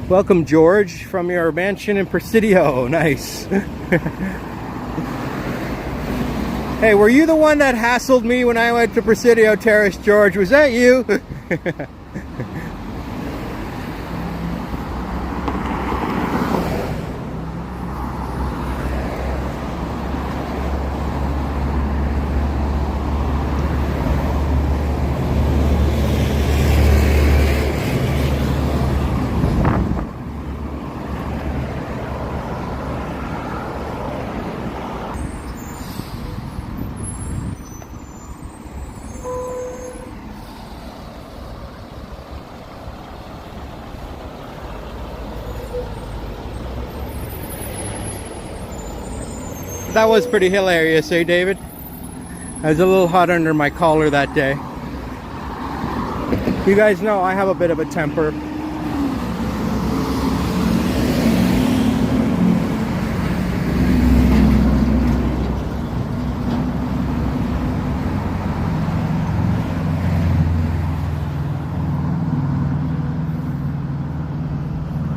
S1: Welcome, George, from your mansion in Presidio. Nice. Hey, were you the one that hassled me when I went to Presidio Terrace, George? Was that you? That was pretty hilarious, eh, David? I was a little hot under my collar that day. You guys know I have a bit of a temper.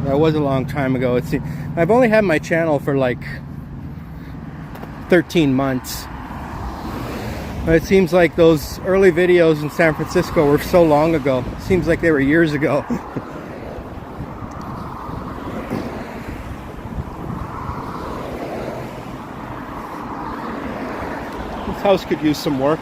S1: That was a long time ago. I've only had my channel for like 13 months. But it seems like those early videos in San Francisco were so long ago. It seems like they were years ago. This house could use some work.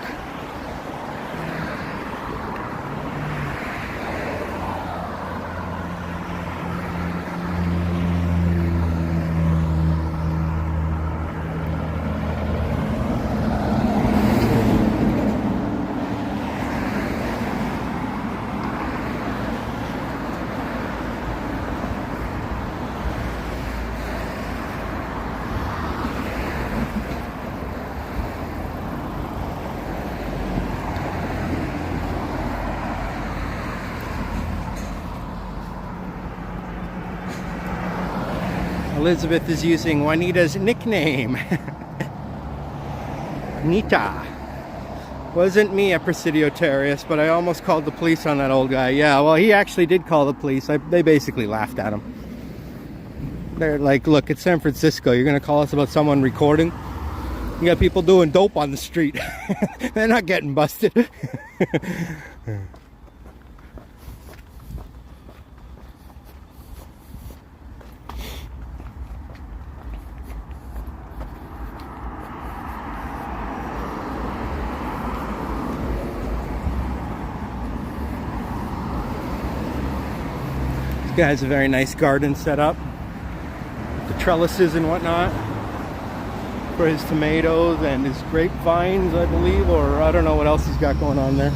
S1: Elizabeth is using Juanita's nickname. Nita. Wasn't me at Presidio Terrace, but I almost called the police on that old guy. Yeah, well, he actually did call the police. They basically laughed at him. They're like, look, it's San Francisco. You're going to call us about someone recording? You got people doing dope on the street. They're not getting busted. This guy has a very nice garden set up. The trellises and whatnot for his tomatoes and his grapevines, I believe, or I don't know what else he's got going on there.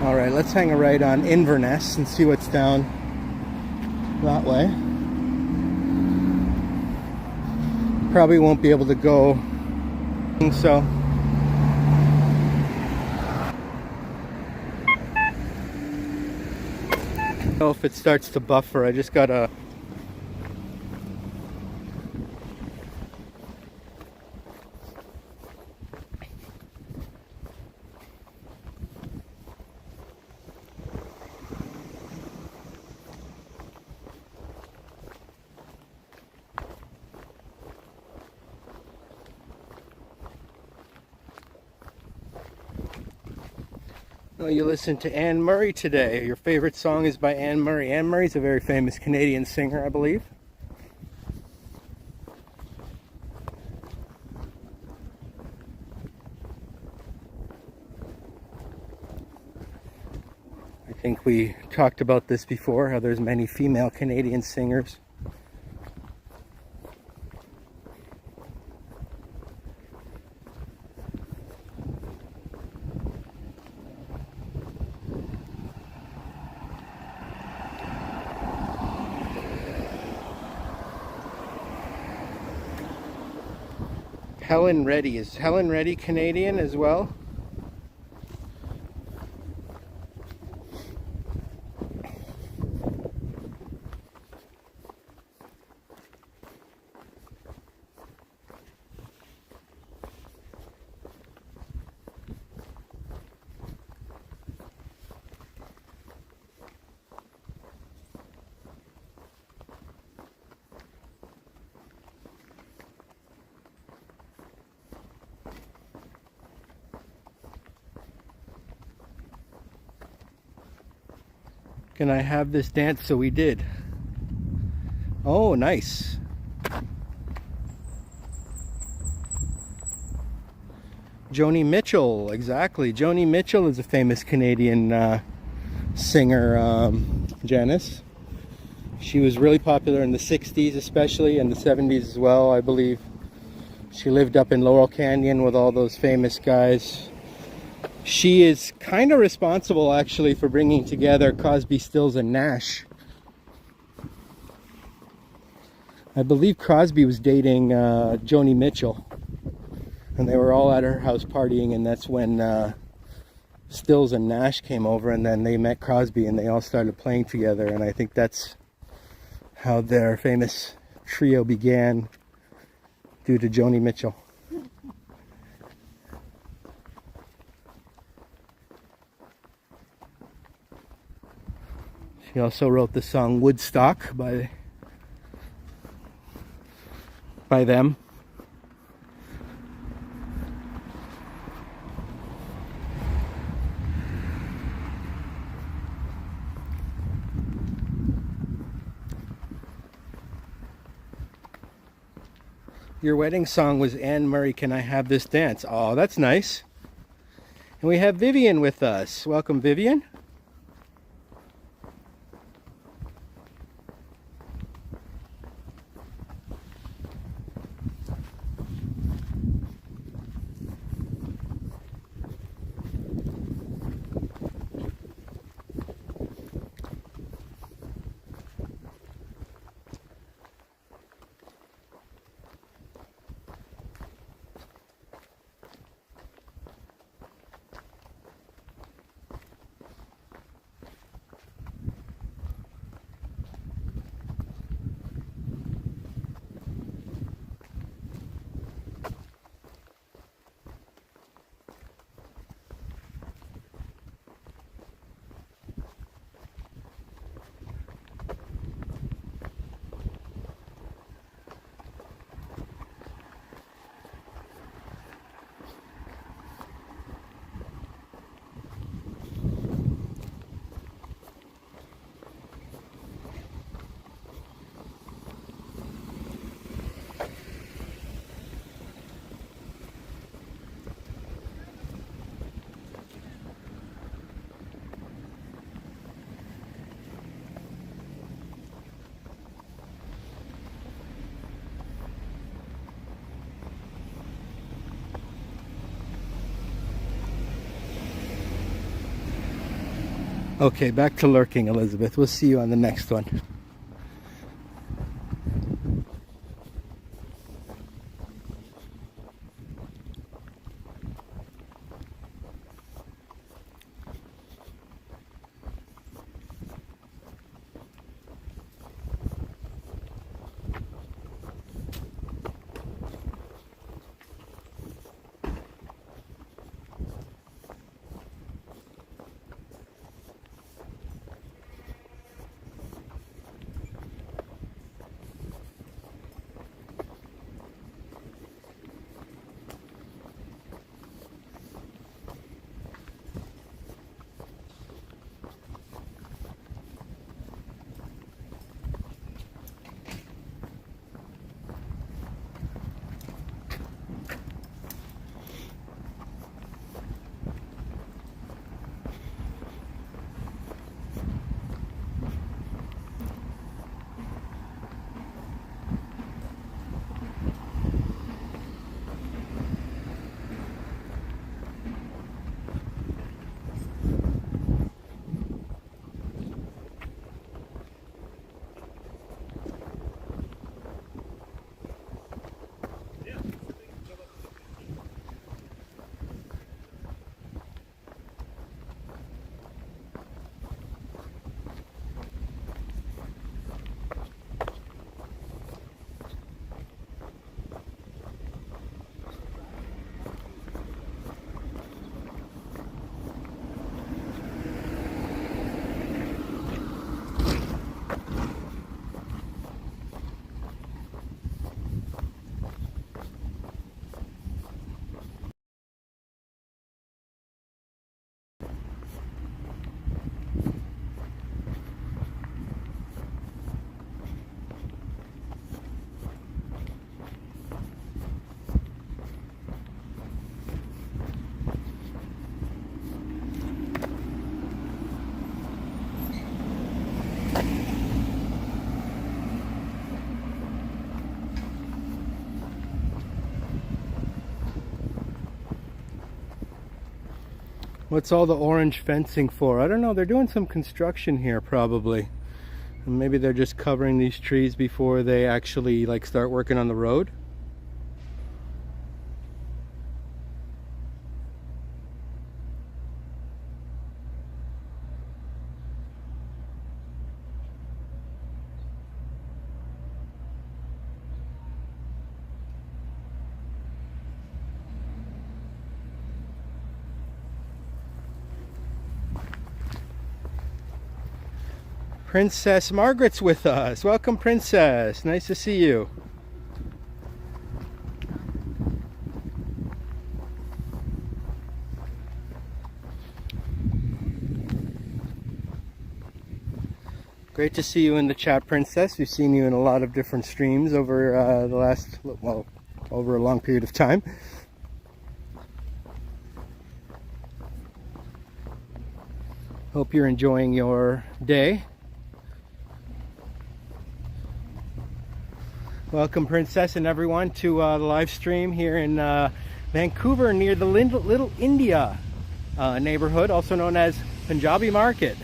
S1: Alright, let's hang a right on Inverness and see what's down that way. Probably won't be able to go, so. I don't know if it starts to buffer. I just gotta. Oh, you listened to Anne Murray today. Your favorite song is by Anne Murray. Anne Murray's a very famous Canadian singer, I believe. I think we talked about this before, how there's many female Canadian singers. Helen Reddy. Is Helen Reddy Canadian as well? Can I have this dance? So we did. Oh, nice. Joni Mitchell, exactly. Joni Mitchell is a famous Canadian singer, Janice. She was really popular in the 60s especially, and the 70s as well, I believe. She lived up in Laurel Canyon with all those famous guys. She is kind of responsible actually for bringing together Crosby, Stills and Nash. I believe Crosby was dating Joni Mitchell, and they were all at her house partying, and that's when Stills and Nash came over, and then they met Crosby and they all started playing together, and I think that's how their famous trio began, due to Joni Mitchell. She also wrote the song Woodstock by them. Your wedding song was Anne Murray, Can I Have This Dance? Oh, that's nice. And we have Vivian with us. Welcome, Vivian. Okay, back to lurking, Elizabeth. We'll see you on the next one. What's all the orange fencing for? I don't know. They're doing some construction here probably. And maybe they're just covering these trees before they actually like start working on the road. Princess Margaret's with us. Welcome, Princess. Nice to see you. Great to see you in the chat, Princess. We've seen you in a lot of different streams over the last, well, over a long period of time. Hope you're enjoying your day. Welcome, Princess, and everyone to the live stream here in Vancouver near the Little India neighborhood, also known as Punjabi Market.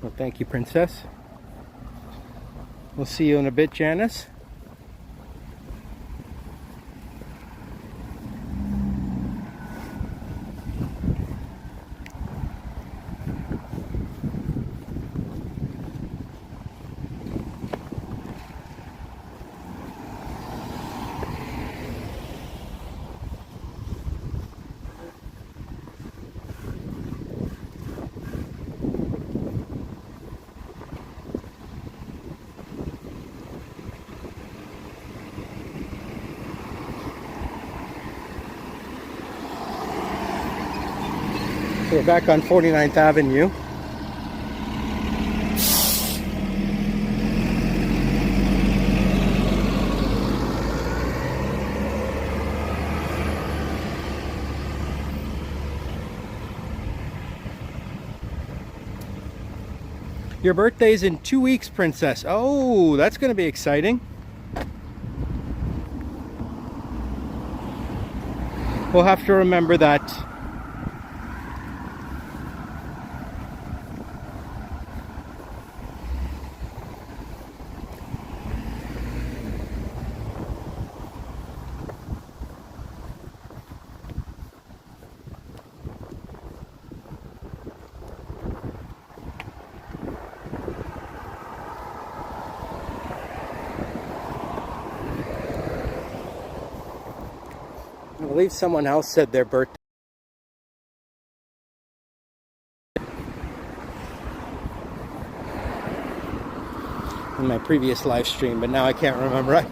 S1: Well, thank you, Princess. We'll see you in a bit, Janice. We're back on 49th Avenue. Your birthday's in 2 weeks, Princess. Oh, that's going to be exciting. We'll have to remember that. I believe someone else said their birthday in my previous live stream, but now I can't remember.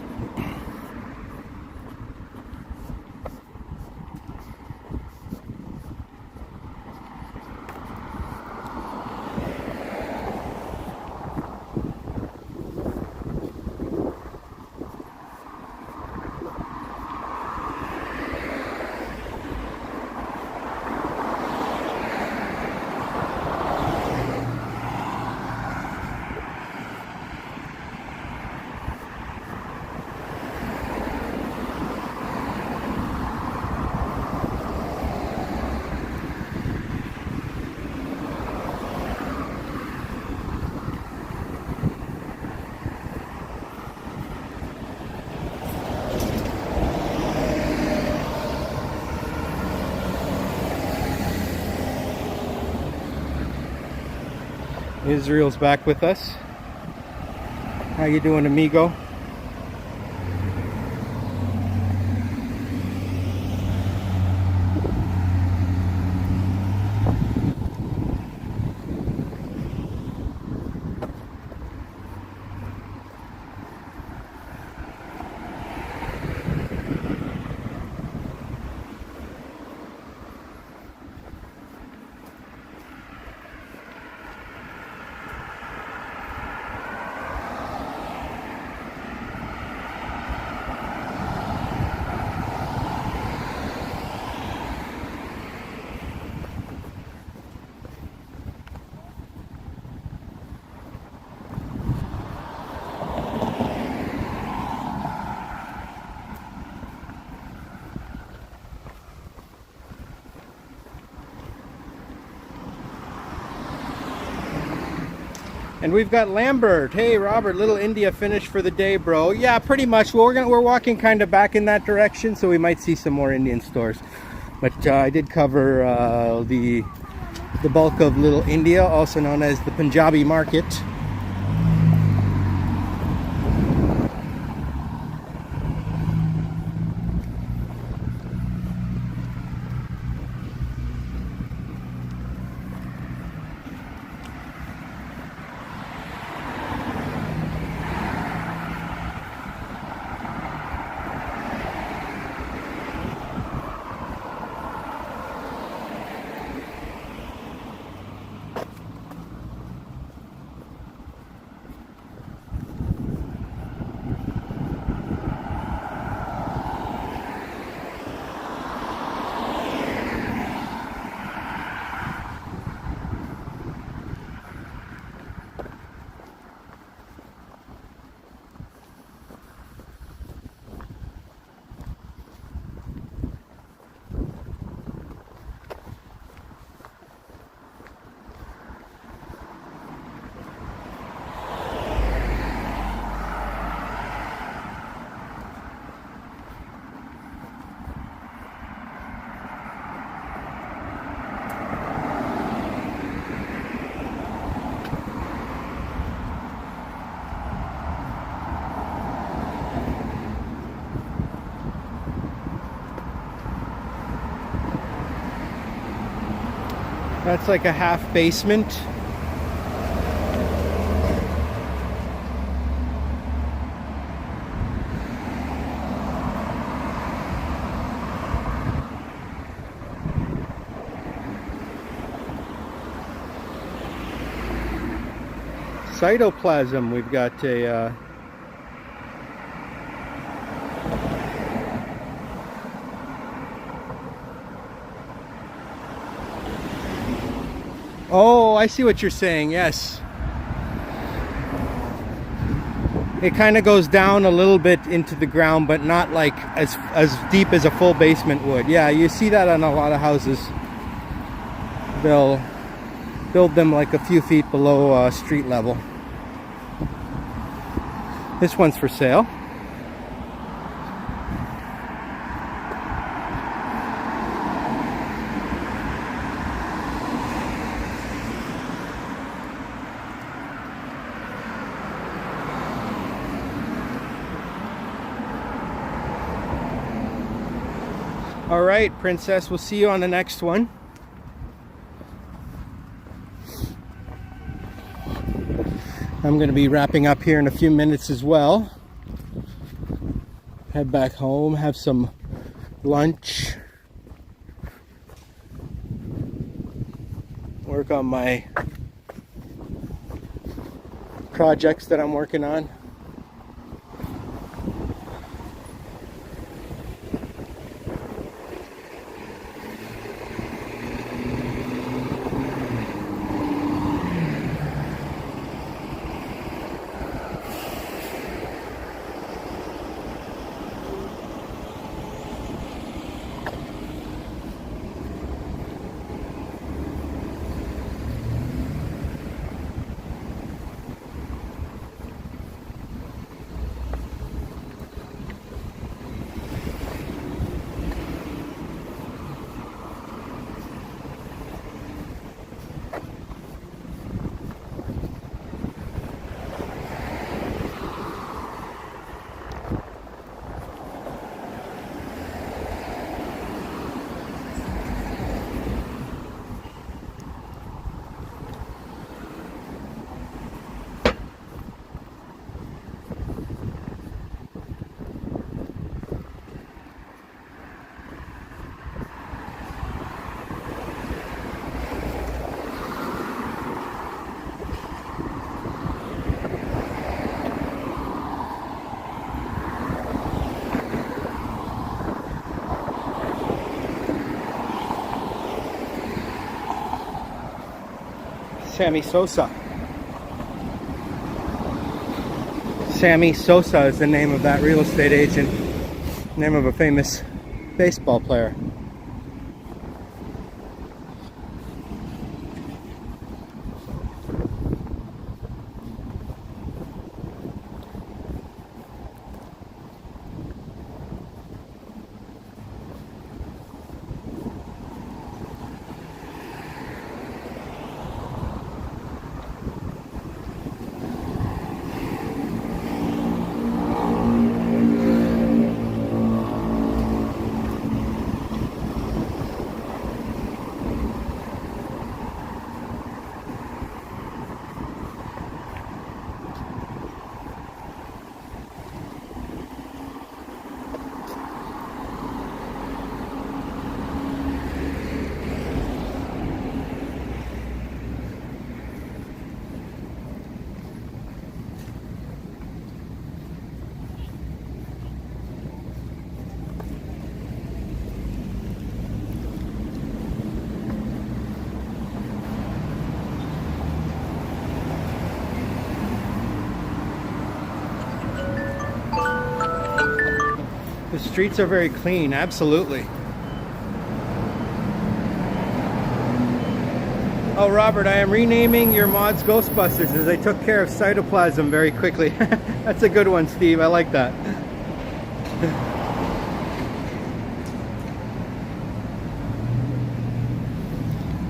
S1: Israel's back with us. How you doing, amigo? And we've got Lambert. Hey Robert, little India finish for the day, bro. Yeah, pretty much. Well, we're walking kind of back in that direction, so we might see some more Indian stores. But I did cover the bulk of Little India, also known as the Punjabi market. That's like a half basement. Cytoplasm, we've got a oh, I see what you're saying, yes. It kind of goes down a little bit into the ground, but not like as deep as a full basement would. Yeah, you see that on a lot of houses. They'll build them like a few feet below street level. This one's for sale. All right, Princess, we'll see you on the next one. I'm going to be wrapping up here in a few minutes as well. Head back home, have some lunch. Work on my projects that I'm working on. Sammy Sosa. Sammy Sosa is the name of that real estate agent. Name of a famous baseball player. The streets are very clean, absolutely. Oh, Robert, I am renaming your mods Ghostbusters as I took care of cytoplasm very quickly. That's a good one, Steve. I like that.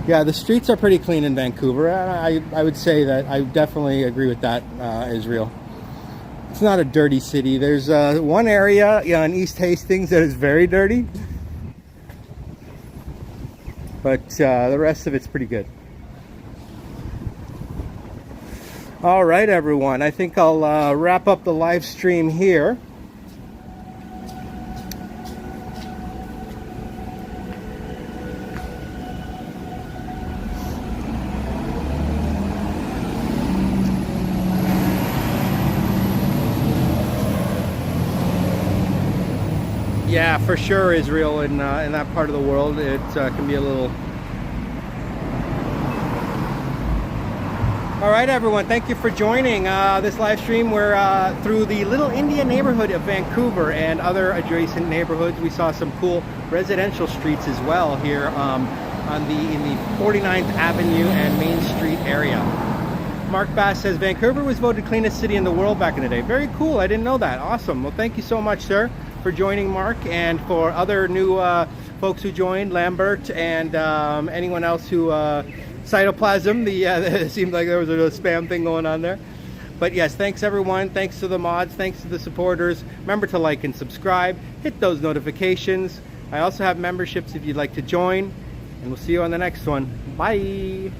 S1: Yeah, the streets are pretty clean in Vancouver. I would say that I definitely agree with that, Israel. It's not a dirty city. There's one area in East Hastings that is very dirty. But the rest of it's pretty good. All right, everyone. I think I'll wrap up the live stream here. Yeah, for sure, Israel, in that part of the world, it can be a little... All right, everyone, thank you for joining this live stream. We're through the Little India neighborhood of Vancouver and other adjacent neighborhoods. We saw some cool residential streets as well here in the 49th Avenue and Main Street area. Mark Bass says, Vancouver was voted cleanest city in the world back in the day. Very cool, I didn't know that. Awesome, well, thank you so much, sir, for joining Mark, and for other new folks who joined, Lambert, and anyone else who cytoplasm. It seemed like there was a spam thing going on there. But yes, thanks everyone. Thanks to the mods. Thanks to the supporters. Remember to like and subscribe. Hit those notifications. I also have memberships if you'd like to join. And we'll see you on the next one. Bye.